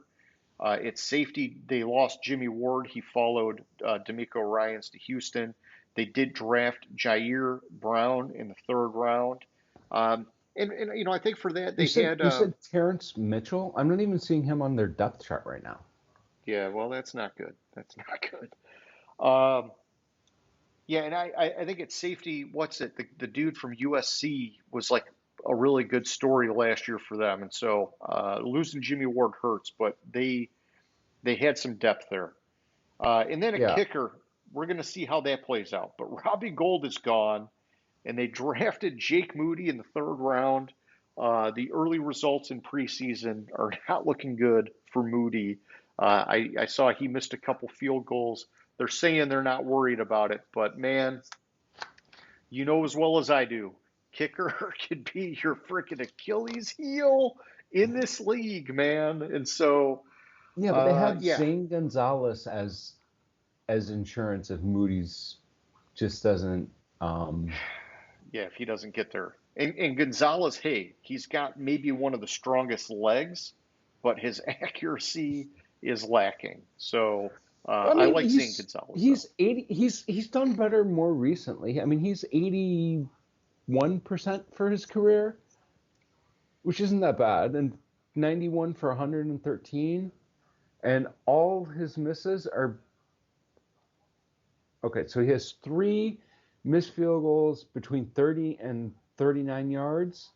[SPEAKER 2] At safety, they lost Jimmy Ward. He followed D'Amico Ryans to Houston. They did draft Jair Brown in the third round. Um, and you know, I think for that
[SPEAKER 3] You
[SPEAKER 2] they
[SPEAKER 3] said
[SPEAKER 2] had
[SPEAKER 3] you said Terrence Mitchell. I'm not even seeing him on their depth chart right now.
[SPEAKER 2] yeah, well, that's not good. That's not good. Um, yeah, and I think at safety, what's it? The dude from USC was like a really good story last year for them, and so losing Jimmy Ward hurts, but they had some depth there. And then a
[SPEAKER 3] Yeah.
[SPEAKER 2] kicker, we're going to see how that plays out. But Robbie Gould is gone, and they drafted Jake Moody in the third round. The early results in preseason are not looking good for Moody. I saw he missed a couple field goals. They're saying they're not worried about it, but man, you know as well as I do, kicker could be your freaking Achilles heel in this league, man. And so,
[SPEAKER 3] Yeah, but they have
[SPEAKER 2] yeah,
[SPEAKER 3] Zane Gonzalez as insurance if Moody's just doesn't. Um,
[SPEAKER 2] yeah, if he doesn't get there. And Gonzalez, hey, he's got maybe one of the strongest legs, but his accuracy is lacking. So
[SPEAKER 3] I
[SPEAKER 2] I
[SPEAKER 3] mean,
[SPEAKER 2] like seeing Gonzalez though.
[SPEAKER 3] he's 80. He's done better more recently. I mean, he's 81% for his career, which isn't that bad, and 91 for 113. And all his misses are okay. So he has three missed field goals between 30 and 39 yards.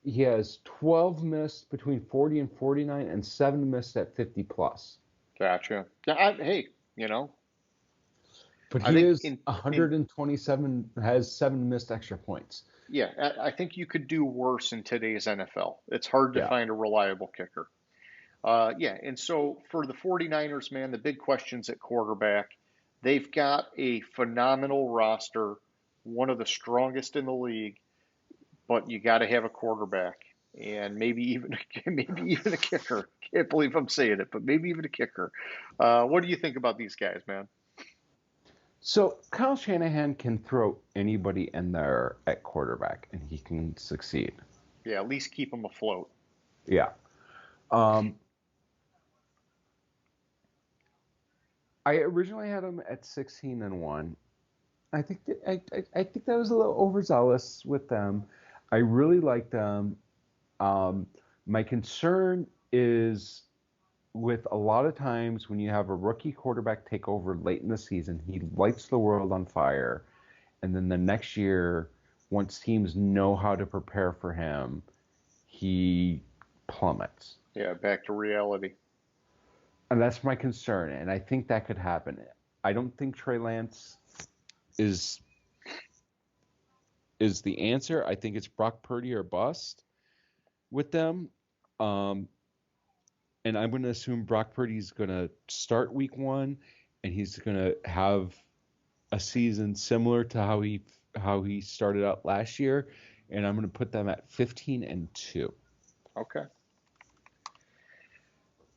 [SPEAKER 3] He has 12 missed between 40 and 49, and seven missed at 50 plus.
[SPEAKER 2] Gotcha. Yeah, hey, you know,
[SPEAKER 3] But
[SPEAKER 2] I
[SPEAKER 3] he
[SPEAKER 2] think
[SPEAKER 3] is 127, has seven missed extra points.
[SPEAKER 2] yeah, I think you could do worse in today's NFL. It's hard to
[SPEAKER 3] Yeah.
[SPEAKER 2] find a reliable kicker. Yeah, and so for the 49ers, man, the big questions at quarterback, they've got a phenomenal roster, one of the strongest in the league, but you got to have a quarterback and maybe even maybe even a kicker. Can't believe I'm saying it, but maybe even a kicker. What do you think about these guys, man?
[SPEAKER 3] So Kyle Shanahan can throw anybody in there at quarterback and he can succeed.
[SPEAKER 2] Yeah, at least keep them afloat.
[SPEAKER 3] Yeah. Um, I originally had him at 16-1. I think that was a little overzealous with them. I really like them. Um, my concern is with a lot of times when you have a rookie quarterback take over late in the season, he lights the world on fire, and then the next year, once teams know how to prepare for him, he plummets.
[SPEAKER 2] Yeah, back to reality.
[SPEAKER 3] And that's my concern, and I think that could happen. I don't think Trey Lance is is the answer. I think it's Brock Purdy or bust with them. Um, and I'm going to assume Brock Purdy's going to start week one, and he's going to have a season similar to how he started out last year, and I'm going to put them at 15-2.
[SPEAKER 2] Okay.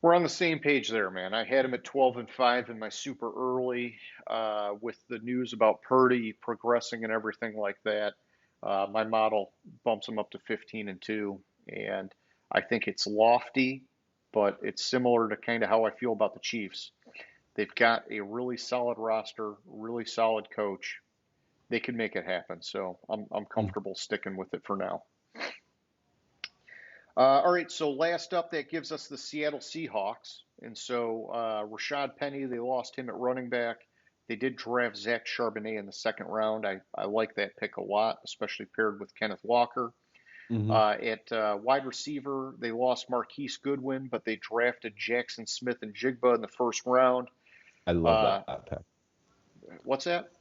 [SPEAKER 2] We're on the same page there, man. I had him at 12-5 in my super early with the news about Purdy progressing and everything like that. My model bumps him up to 15-2, and I think it's lofty, but it's similar to kind of how I feel about the Chiefs. They've got a really solid roster, really solid coach. They can make it happen, so I'm comfortable sticking with it for now. All right, so last up, that gives us the Seattle Seahawks. And so Rashad Penny, they lost him at running back. They did draft Zach Charbonnet in the second round. I like that pick a lot, especially paired with Kenneth Walker.
[SPEAKER 3] Hmm.
[SPEAKER 2] At wide receiver, they lost Marquise Goodwin, but they drafted Jackson Smith and Jigba in the first round.
[SPEAKER 3] I love
[SPEAKER 2] Uh,
[SPEAKER 3] that pick.
[SPEAKER 2] what's that?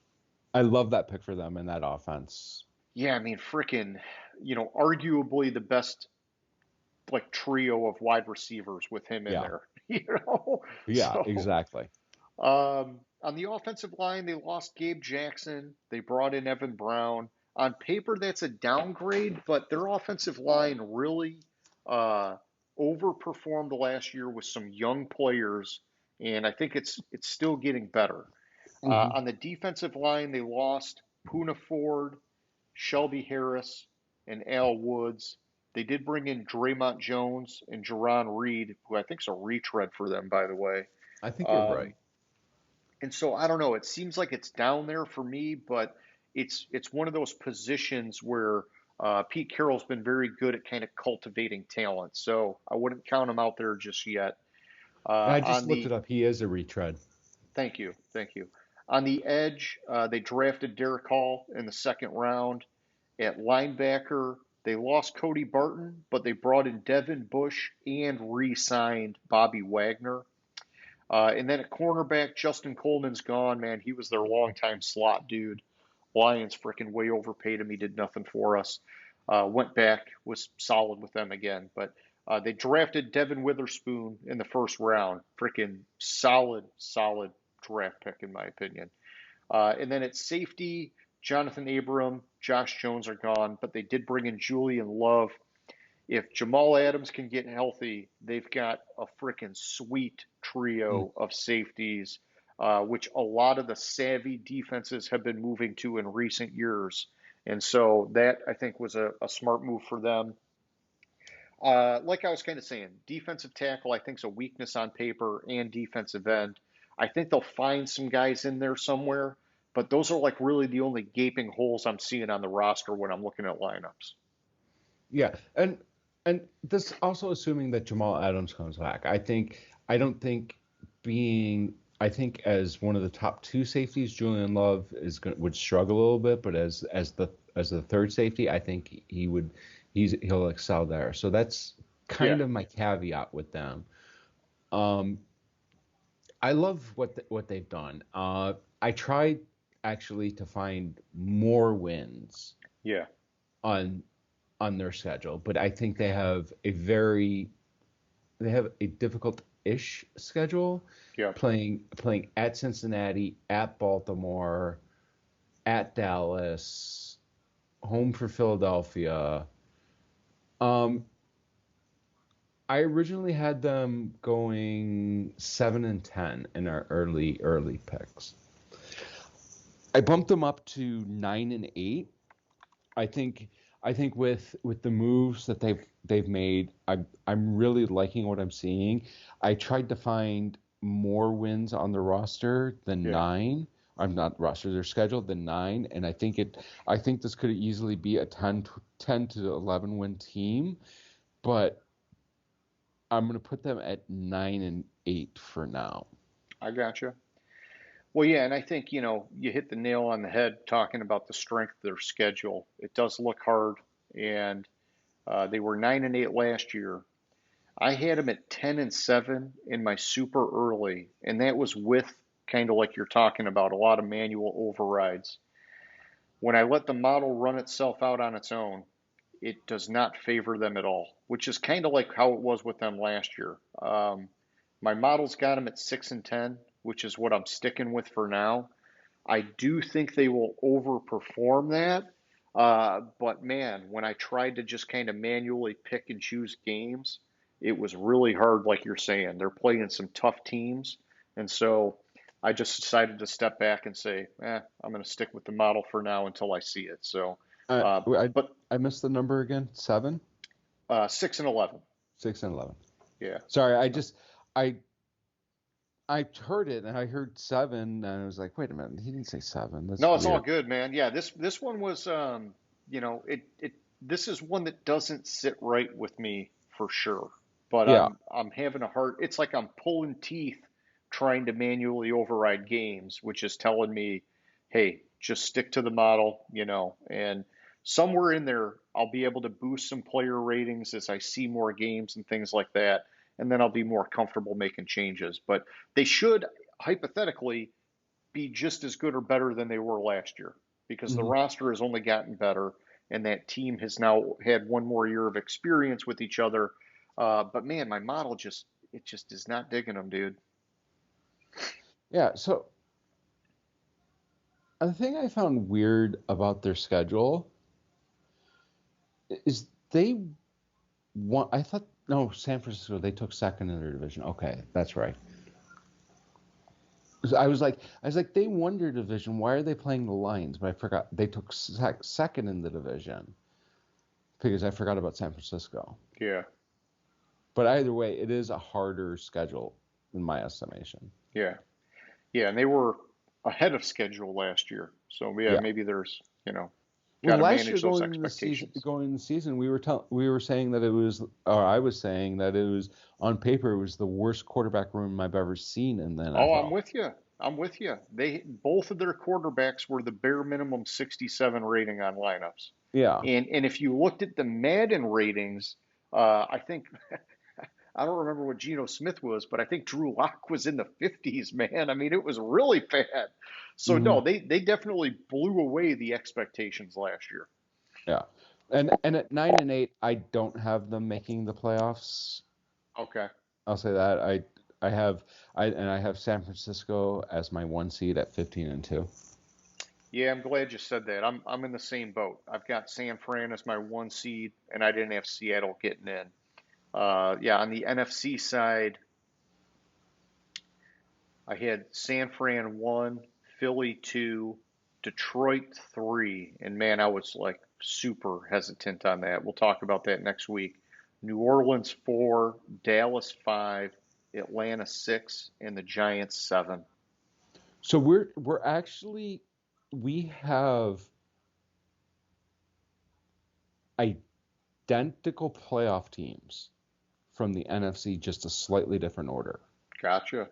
[SPEAKER 3] I love that pick for them in that offense.
[SPEAKER 2] Yeah, I mean, freaking, arguably the best like trio of wide receivers with him in
[SPEAKER 3] Yeah.
[SPEAKER 2] there. You know,
[SPEAKER 3] Yeah,
[SPEAKER 2] so
[SPEAKER 3] exactly.
[SPEAKER 2] on the offensive line, they lost Gabe Jackson. They brought in Evan Brown. On paper, that's a downgrade, but their offensive line really uh, overperformed last year with some young players, and I think it's still getting better.
[SPEAKER 3] Hmm.
[SPEAKER 2] On the defensive line, they lost Poona Ford, Shelby Harris, and Al Woods. They did bring in Draymond Jones and Jerron Reed, who I think is a retread for them, by the way.
[SPEAKER 3] I think you're
[SPEAKER 2] Um,
[SPEAKER 3] right.
[SPEAKER 2] and so I don't know. It seems like it's down there for me, but it's one of those positions where Pete Carroll's been very good at kind of cultivating talent. So I wouldn't count him out there just yet.
[SPEAKER 3] And I just
[SPEAKER 2] On
[SPEAKER 3] looked
[SPEAKER 2] the
[SPEAKER 3] it up. He is a retread.
[SPEAKER 2] Thank you. On the edge, they drafted Derek Hall in the second round. At linebacker, they lost Cody Barton, but they brought in Devin Bush and re-signed Bobby Wagner. And then at cornerback, Justin Coleman's gone, man. He was their longtime slot dude. Lions freaking way overpaid him. He did nothing for us. Went back, was solid with them again. But they drafted Devin Witherspoon in the first round. Freaking solid draft pick, in my opinion. And then at safety, Jonathan Abram, Josh Jones are gone, but they did bring in Julian Love. If Jamal Adams can get healthy, they've got a freaking sweet
[SPEAKER 3] Mm.
[SPEAKER 2] trio of safeties, which a lot of the savvy defenses have been moving to in recent years. And so that I think was a smart move for them. Like I was kind of saying, defensive tackle I think is a weakness on paper and defensive end. I think they'll find some guys in there somewhere, but those are like really the only gaping holes I'm seeing on the roster when I'm looking at lineups.
[SPEAKER 3] Yeah, and this also assuming that Jamal Adams comes back. I don't think being I think as one of the top two safeties, Julian Love would struggle a little bit, but as the third safety, I think he'll excel there. So that's
[SPEAKER 2] Yeah,
[SPEAKER 3] kind of my caveat with them. Um, I love what they've done. I tried actually to find more wins
[SPEAKER 2] yeah,
[SPEAKER 3] on their schedule, but I think they have a difficult-ish schedule,
[SPEAKER 2] yeah.
[SPEAKER 3] playing at Cincinnati, at Baltimore, at Dallas, home for Philadelphia. Um, I originally had them going 7-10 in our early picks. I bumped them up to 9-8. I think with the moves that they've made, I'm really liking what I'm seeing. I tried to find more wins on the roster than
[SPEAKER 2] Yeah.
[SPEAKER 3] nine. I'm not roster, they're scheduled than nine, and I think this could easily be a 10 to 11 win team, but I'm gonna put them at 9-8 for now.
[SPEAKER 2] I gotcha. Well, yeah, and I think, you hit the nail on the head talking about the strength of their schedule. It does look hard, and they were 9-8 last year. I had them at 10-7 in my super early, and that was with kind of like you're talking about, a lot of manual overrides. When I let the model run itself out on its own, it does not favor them at all, which is kind of like how it was with them last year. My model's got them at 6-10, which is what I'm sticking with for now. I do think they will overperform that. But man, when I tried to just kind of manually pick and choose games, it was really hard, like you're saying. They're playing some tough teams. And so I just decided to step back and say, I'm going to stick with the model for now until I see it. So,
[SPEAKER 3] Uh,
[SPEAKER 2] uh,
[SPEAKER 3] I
[SPEAKER 2] but
[SPEAKER 3] I missed the number again. 7,
[SPEAKER 2] 6-11.
[SPEAKER 3] 6-11.
[SPEAKER 2] Yeah.
[SPEAKER 3] Sorry, I I heard it and I heard 7 and I was like, wait a minute, he didn't say 7. That's
[SPEAKER 2] No, it's all
[SPEAKER 3] weird.
[SPEAKER 2] good, man. Yeah, this one was this is one that doesn't sit right with me for sure. But
[SPEAKER 3] Yeah.
[SPEAKER 2] I'm having a hard it's like I'm pulling teeth trying to manually override games, which is telling me, hey, just stick to the model, and somewhere in there, I'll be able to boost some player ratings as I see more games and things like that. And then I'll be more comfortable making changes. But they should hypothetically be just as good or better than they were last year because the
[SPEAKER 3] Mhm.
[SPEAKER 2] roster has only gotten better and that team has now had one more year of experience with each other. But man, my model just is not digging them, dude.
[SPEAKER 3] Yeah, so the thing I found weird about their schedule is they want, I thought, no, San Francisco, they took second in their division. Okay, that's right. So I was like, they won their division. Why are they playing the Lions? But I forgot they took second in the division because I forgot about San Francisco.
[SPEAKER 2] Yeah,
[SPEAKER 3] But either way, it is a harder schedule in my estimation.
[SPEAKER 2] yeah, yeah. And they were ahead of schedule last year. So yeah,
[SPEAKER 3] Yeah.
[SPEAKER 2] maybe there's,
[SPEAKER 3] Well,
[SPEAKER 2] got to
[SPEAKER 3] last year
[SPEAKER 2] manage those expectations.
[SPEAKER 3] going into the season, we were saying that it was, or I was saying that it was on paper it was the worst quarterback room I've ever seen in the
[SPEAKER 2] Oh, I'm
[SPEAKER 3] NFL.
[SPEAKER 2] with you. I'm with you. They both of their quarterbacks were the bare minimum 67 rating on lineups.
[SPEAKER 3] Yeah.
[SPEAKER 2] And if you looked at the Madden ratings, I think I don't remember what Geno Smith was, but I think Drew Lock was in the 50s, man. I mean, it was really bad. So
[SPEAKER 3] Hmm.
[SPEAKER 2] no, they definitely blew away the expectations last year.
[SPEAKER 3] Yeah. And at 9-8, I don't have them making the playoffs.
[SPEAKER 2] Okay.
[SPEAKER 3] I'll say that. I have San Francisco as my one seed at 15-2.
[SPEAKER 2] Yeah, I'm glad you said that. I'm in the same boat. I've got San Fran as my one seed, and I didn't have Seattle getting in. Yeah, on the NFC side, I had San Fran 1, Philly 2, Detroit 3, and man, I was like super hesitant on that. We'll talk about that next week. New Orleans 4, Dallas 5, Atlanta 6, and the Giants 7.
[SPEAKER 3] So we're actually we have identical playoff teams from the NFC, just a slightly different order.
[SPEAKER 2] Gotcha.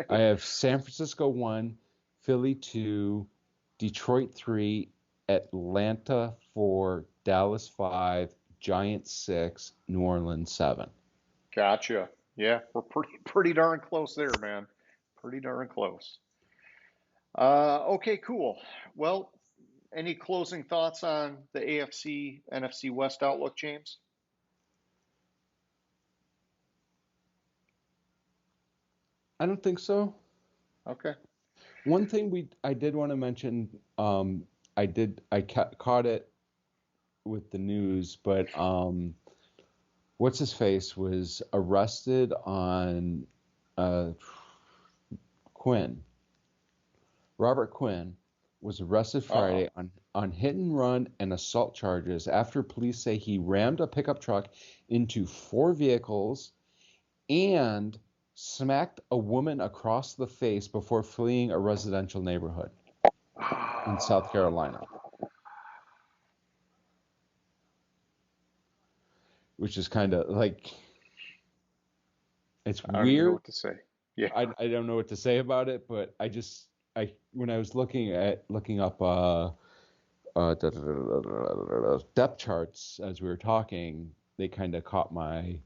[SPEAKER 3] I have San Francisco 1, Philly 2, Detroit 3, Atlanta 4, Dallas 5, Giants 6, New Orleans 7.
[SPEAKER 2] Gotcha. Yeah, we're pretty darn close there, man. Pretty darn close. Okay, cool. Well, any closing thoughts on the AFC NFC West outlook, James?
[SPEAKER 3] I don't think so.
[SPEAKER 2] Okay.
[SPEAKER 3] One thing I did want to mention, caught it with the news, but what's his face was arrested on uh, Quinn. Robert Quinn was arrested
[SPEAKER 2] Uh-oh.
[SPEAKER 3] Friday on hit and run and assault charges after police say he rammed a pickup truck into four vehicles and smacked a woman across the face before fleeing a residential neighborhood in South Carolina, which is kind of like, it's
[SPEAKER 2] I don't even know
[SPEAKER 3] weird.
[SPEAKER 2] what to say. Yeah.
[SPEAKER 3] I don't know what to say about it, but I when I was looking up depth charts as we were talking, they kind of caught my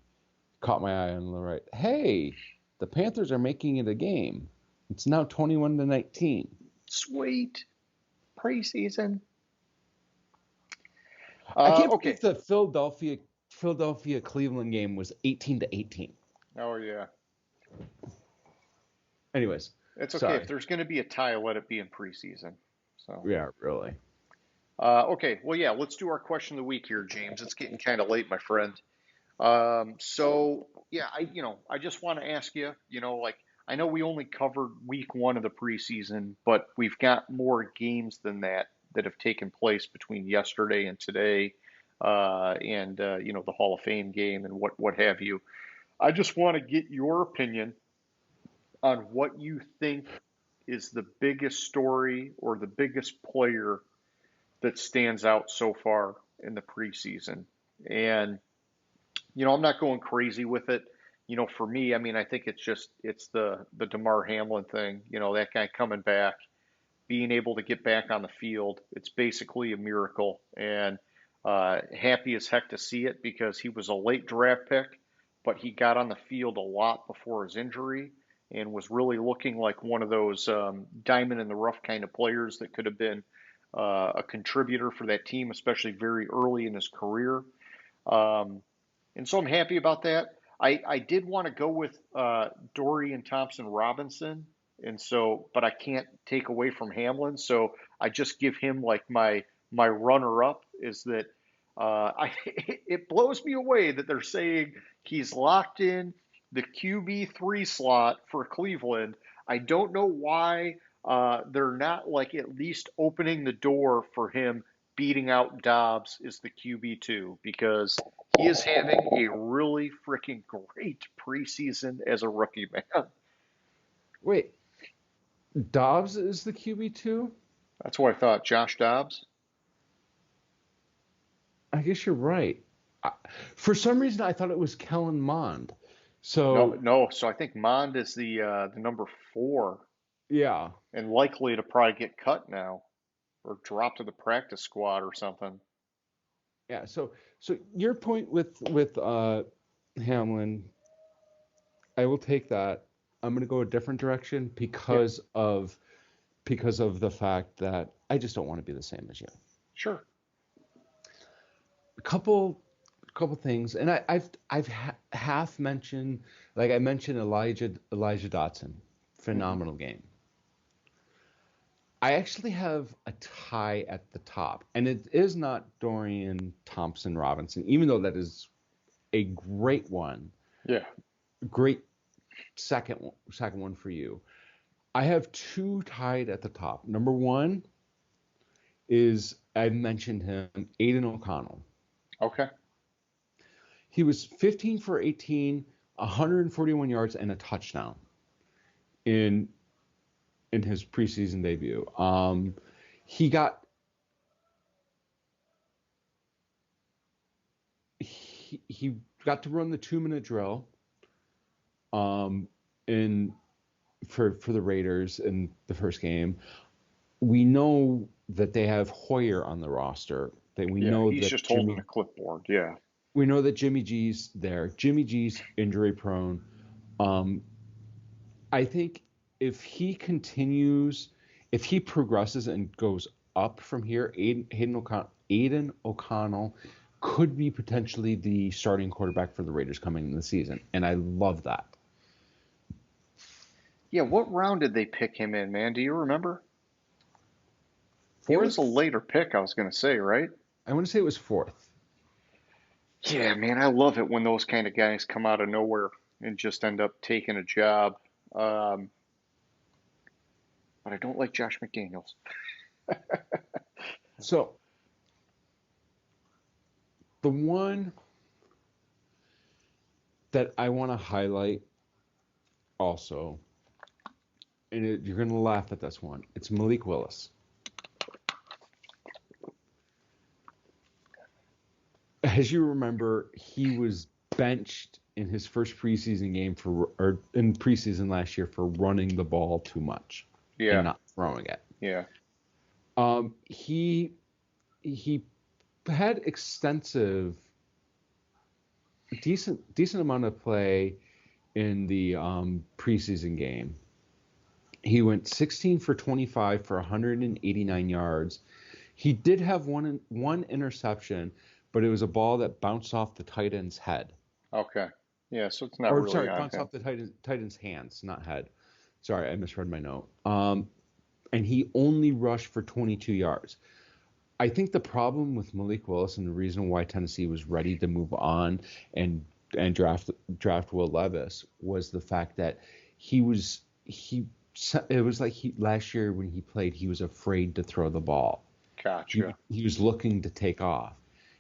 [SPEAKER 3] eye on the right. Hey, the Panthers are making it a game. It's now 21-19.
[SPEAKER 2] Sweet. Preseason.
[SPEAKER 3] I can't
[SPEAKER 2] Okay.
[SPEAKER 3] believe the Philadelphia Cleveland game was 18-18.
[SPEAKER 2] Oh, yeah.
[SPEAKER 3] Anyways,
[SPEAKER 2] It's okay. If
[SPEAKER 3] sorry.
[SPEAKER 2] there's going to be a tie, let it be in preseason. So,
[SPEAKER 3] Yeah, really.
[SPEAKER 2] okay. Well, yeah, let's do our question of the week here, James. It's getting kind of late, my friend. So yeah, I just want to ask you, like I know we only covered week 1 of the preseason, but we've got more games than that have taken place between yesterday and today, and the Hall of Fame game and what have you. I just want to get your opinion on what you think is the biggest story or the biggest player that stands out so far in the preseason. And I'm not going crazy with it. for me, I mean, I think it's the DeMar Hamlin thing. That guy coming back, being able to get back on the field. It's basically a miracle, and happy as heck to see it because he was a late draft pick, but he got on the field a lot before his injury and was really looking like one of those diamond in the rough kind of players that could have been a contributor for that team, especially very early in his career. Um, and so I'm happy about that. I did want to go with Dorian Thompson Robinson, and so, but I can't take away from Hamlin, so I just give him like my runner up is that it blows me away that they're saying he's locked in the QB3 slot for Cleveland. I don't know why they're not like at least opening the door for him beating out Dobbs is the QB2 because he is having a really freaking great preseason as a rookie, man.
[SPEAKER 3] Wait, Dobbs is the QB2?
[SPEAKER 2] That's what I thought. Josh Dobbs.
[SPEAKER 3] I guess you're right. For some reason, I thought it was Kellen Mond.
[SPEAKER 2] No,
[SPEAKER 3] So,
[SPEAKER 2] no. So I think Mond is the number 4
[SPEAKER 3] yeah.
[SPEAKER 2] and likely to probably get cut now or drop to the practice squad or something.
[SPEAKER 3] Yeah, so your point with Hamlin, I will take that. I'm gonna go a different direction
[SPEAKER 2] Yeah,
[SPEAKER 3] because of the fact that I just don't want to be the same as you.
[SPEAKER 2] sure.
[SPEAKER 3] A couple things, and I've half mentioned, like I mentioned Elijah Dotson,
[SPEAKER 2] Hmm.
[SPEAKER 3] phenomenal game. I actually have a tie at the top, and it is not Dorian Thompson Robinson, even though that is a great one,
[SPEAKER 2] Yeah.
[SPEAKER 3] great second one for you. I have two tied at the top. Number one is I mentioned him, Aiden O'Connell.
[SPEAKER 2] Okay.
[SPEAKER 3] He was 15 for 18, 141 yards and a touchdown in his preseason debut. He got he got to run the 2-minute drill um, in for the Raiders in the first game. We know that they have Hoyer on the roster. That
[SPEAKER 2] Yeah. He's just holding a clipboard. Yeah.
[SPEAKER 3] we know that Jimmy G's there. Jimmy G's injury prone. Um, I think if he continues, if he progresses and goes up from here, Aiden O'Connell could be potentially the starting quarterback for the Raiders coming in the season, and I love that.
[SPEAKER 2] Yeah. What round did they pick him in, man? Do you remember? He was a
[SPEAKER 3] Fourth,
[SPEAKER 2] later pick, I was going to say, right?
[SPEAKER 3] I want to say it was fourth.
[SPEAKER 2] Yeah, man, I love it when those kind of guys come out of nowhere and just end up taking a job. Um, but I don't like Josh McDaniels.
[SPEAKER 3] So the one that I want to highlight also, and you're going to laugh at this one, it's Malik Willis. As you remember, he was benched in his first preseason game or in preseason last year for running the ball too much and
[SPEAKER 2] Yeah,
[SPEAKER 3] not throwing it.
[SPEAKER 2] yeah,
[SPEAKER 3] He had extensive, decent amount of play in the preseason game. He went 16 for 25 for 189 yards. He did have one interception, but it was a ball that bounced off the tight end's head.
[SPEAKER 2] okay. Yeah, so it's not
[SPEAKER 3] Or
[SPEAKER 2] really
[SPEAKER 3] sorry,
[SPEAKER 2] on
[SPEAKER 3] bounced
[SPEAKER 2] him.
[SPEAKER 3] off the tight end's hands, not head. Sorry, I misread my note. And he only rushed for 22 yards. I think the problem with Malik Willis and the reason why Tennessee was ready to move on and draft Will Levis was the fact that he it was like he last year when he played he was afraid to throw the ball.
[SPEAKER 2] Gotcha.
[SPEAKER 3] He was looking to take off.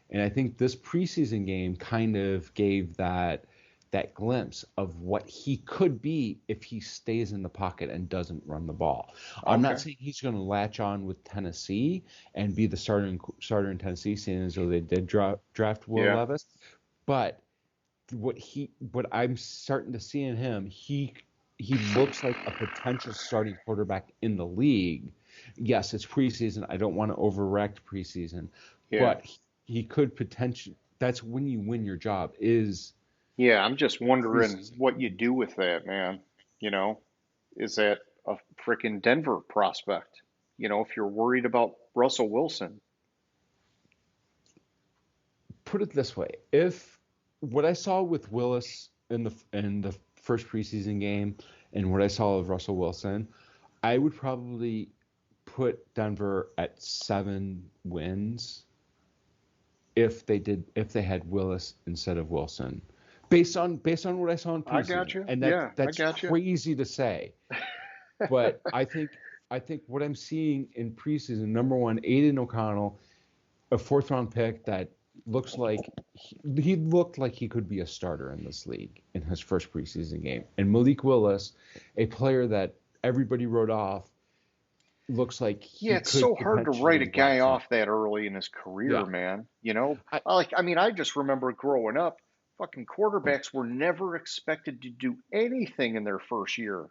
[SPEAKER 3] And I think this preseason game kind of gave that glimpse of what he could be if he stays in the pocket and doesn't run the ball. I'm not
[SPEAKER 2] Okay.
[SPEAKER 3] saying he's going to latch on with Tennessee and be the starter in Tennessee, seeing as though they did draft Will
[SPEAKER 2] Yeah.
[SPEAKER 3] Levis, but what I'm starting to see in him, he looks like a potential starting quarterback in the league. Yes, it's preseason. I don't want to overreact preseason,
[SPEAKER 2] Yeah.
[SPEAKER 3] but he could potentially. That's when you win your job is
[SPEAKER 2] Yeah, I'm just wondering
[SPEAKER 3] preseason.
[SPEAKER 2] what you do with that, man. You know, is that a freaking Denver prospect? If you're worried about Russell Wilson.
[SPEAKER 3] Put it this way: if what I saw with Willis in the first preseason game and what I saw of Russell Wilson, I would probably put Denver at 7 wins if they had Willis instead of Wilson. Based on what I saw in
[SPEAKER 2] I got
[SPEAKER 3] preseason.
[SPEAKER 2] you.
[SPEAKER 3] And
[SPEAKER 2] Yeah, I
[SPEAKER 3] that's
[SPEAKER 2] got you.
[SPEAKER 3] crazy to say. But I think what I'm seeing in preseason, number one, Aiden O'Connell, a fourth round pick that looks like he looked like he could be a starter in this league in his first preseason game. And Malik Willis, a player that everybody wrote off, looks like
[SPEAKER 2] Yeah,
[SPEAKER 3] he
[SPEAKER 2] it's so
[SPEAKER 3] could
[SPEAKER 2] hard to write a
[SPEAKER 3] potentially
[SPEAKER 2] guy
[SPEAKER 3] wax
[SPEAKER 2] off
[SPEAKER 3] up.
[SPEAKER 2] that early in his career,
[SPEAKER 3] Yeah.
[SPEAKER 2] man.
[SPEAKER 3] I,
[SPEAKER 2] I just remember growing up, fucking quarterbacks were never expected to do anything in their first year.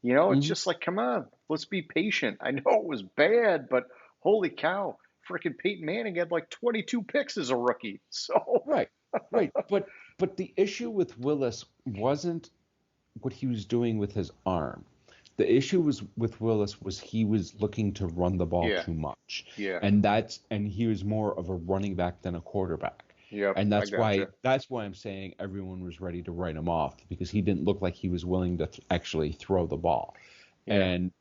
[SPEAKER 2] It's
[SPEAKER 3] mhm.
[SPEAKER 2] just like, come on, let's be patient. I know it was bad, but holy cow, freaking Peyton Manning had like 22 picks as a rookie. So,
[SPEAKER 3] Right, right. But the issue with Willis wasn't what he was doing with his arm. The issue was with Willis was he was looking to run the ball
[SPEAKER 2] yeah,
[SPEAKER 3] too much.
[SPEAKER 2] yeah,
[SPEAKER 3] And he was more of a running back than a quarterback.
[SPEAKER 2] yep,
[SPEAKER 3] And
[SPEAKER 2] I gotcha.
[SPEAKER 3] that's why I'm saying everyone was ready to write him off because he didn't look like he was willing to actually throw the ball.
[SPEAKER 2] Yeah,
[SPEAKER 3] And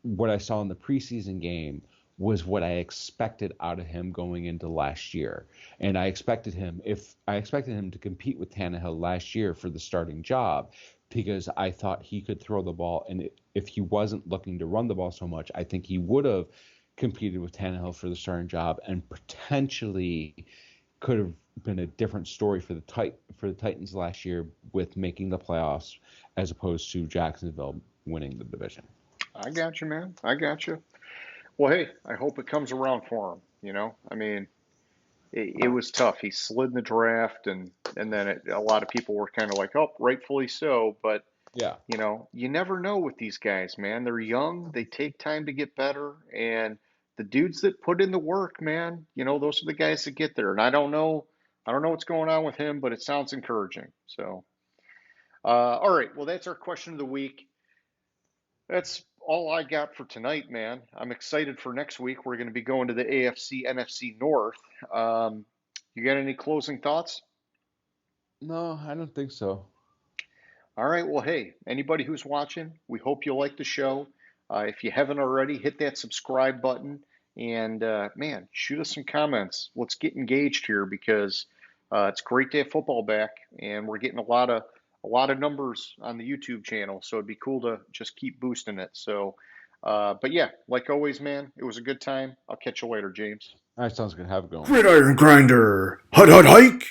[SPEAKER 3] what I saw in the preseason game was what I expected out of him going into last year. And I expected him to compete with Tannehill last year for the starting job because I thought he could throw the ball. And if he wasn't looking to run the ball so much, I think he would have competed with Tannehill for the starting job and potentially could have been a different story for the Titans last year with making the playoffs as opposed to Jacksonville winning the division.
[SPEAKER 2] I got you, man. I got you. Well, hey, I hope it comes around for him. I mean, it was tough. He slid in the draft, and then a lot of people were kind of like, oh, rightfully so. But
[SPEAKER 3] Yeah.
[SPEAKER 2] you never know with these guys, man. They're young. They take time to get better, and the dudes that put in the work, man, those are the guys that get there. And I don't know what's going on with him, but it sounds encouraging. So, all right. Well, that's our question of the week. That's all I got for tonight, man. I'm excited for next week. We're going to be going to the AFC NFC North. Um, you got any closing thoughts?
[SPEAKER 3] No, I don't think so.
[SPEAKER 2] All right. Well, hey, anybody who's watching, we hope you like the show. If you haven't already, hit that subscribe button and, man, shoot us some comments. Let's get engaged here because it's great to have football back, and we're getting a lot of numbers on the YouTube channel. So it'd be cool to just keep boosting it. So, but yeah, like always, man, it was a good time. I'll catch you later, James.
[SPEAKER 3] All right, sounds good. Have a good one.
[SPEAKER 1] Gridiron Grinder. Hut hut hike.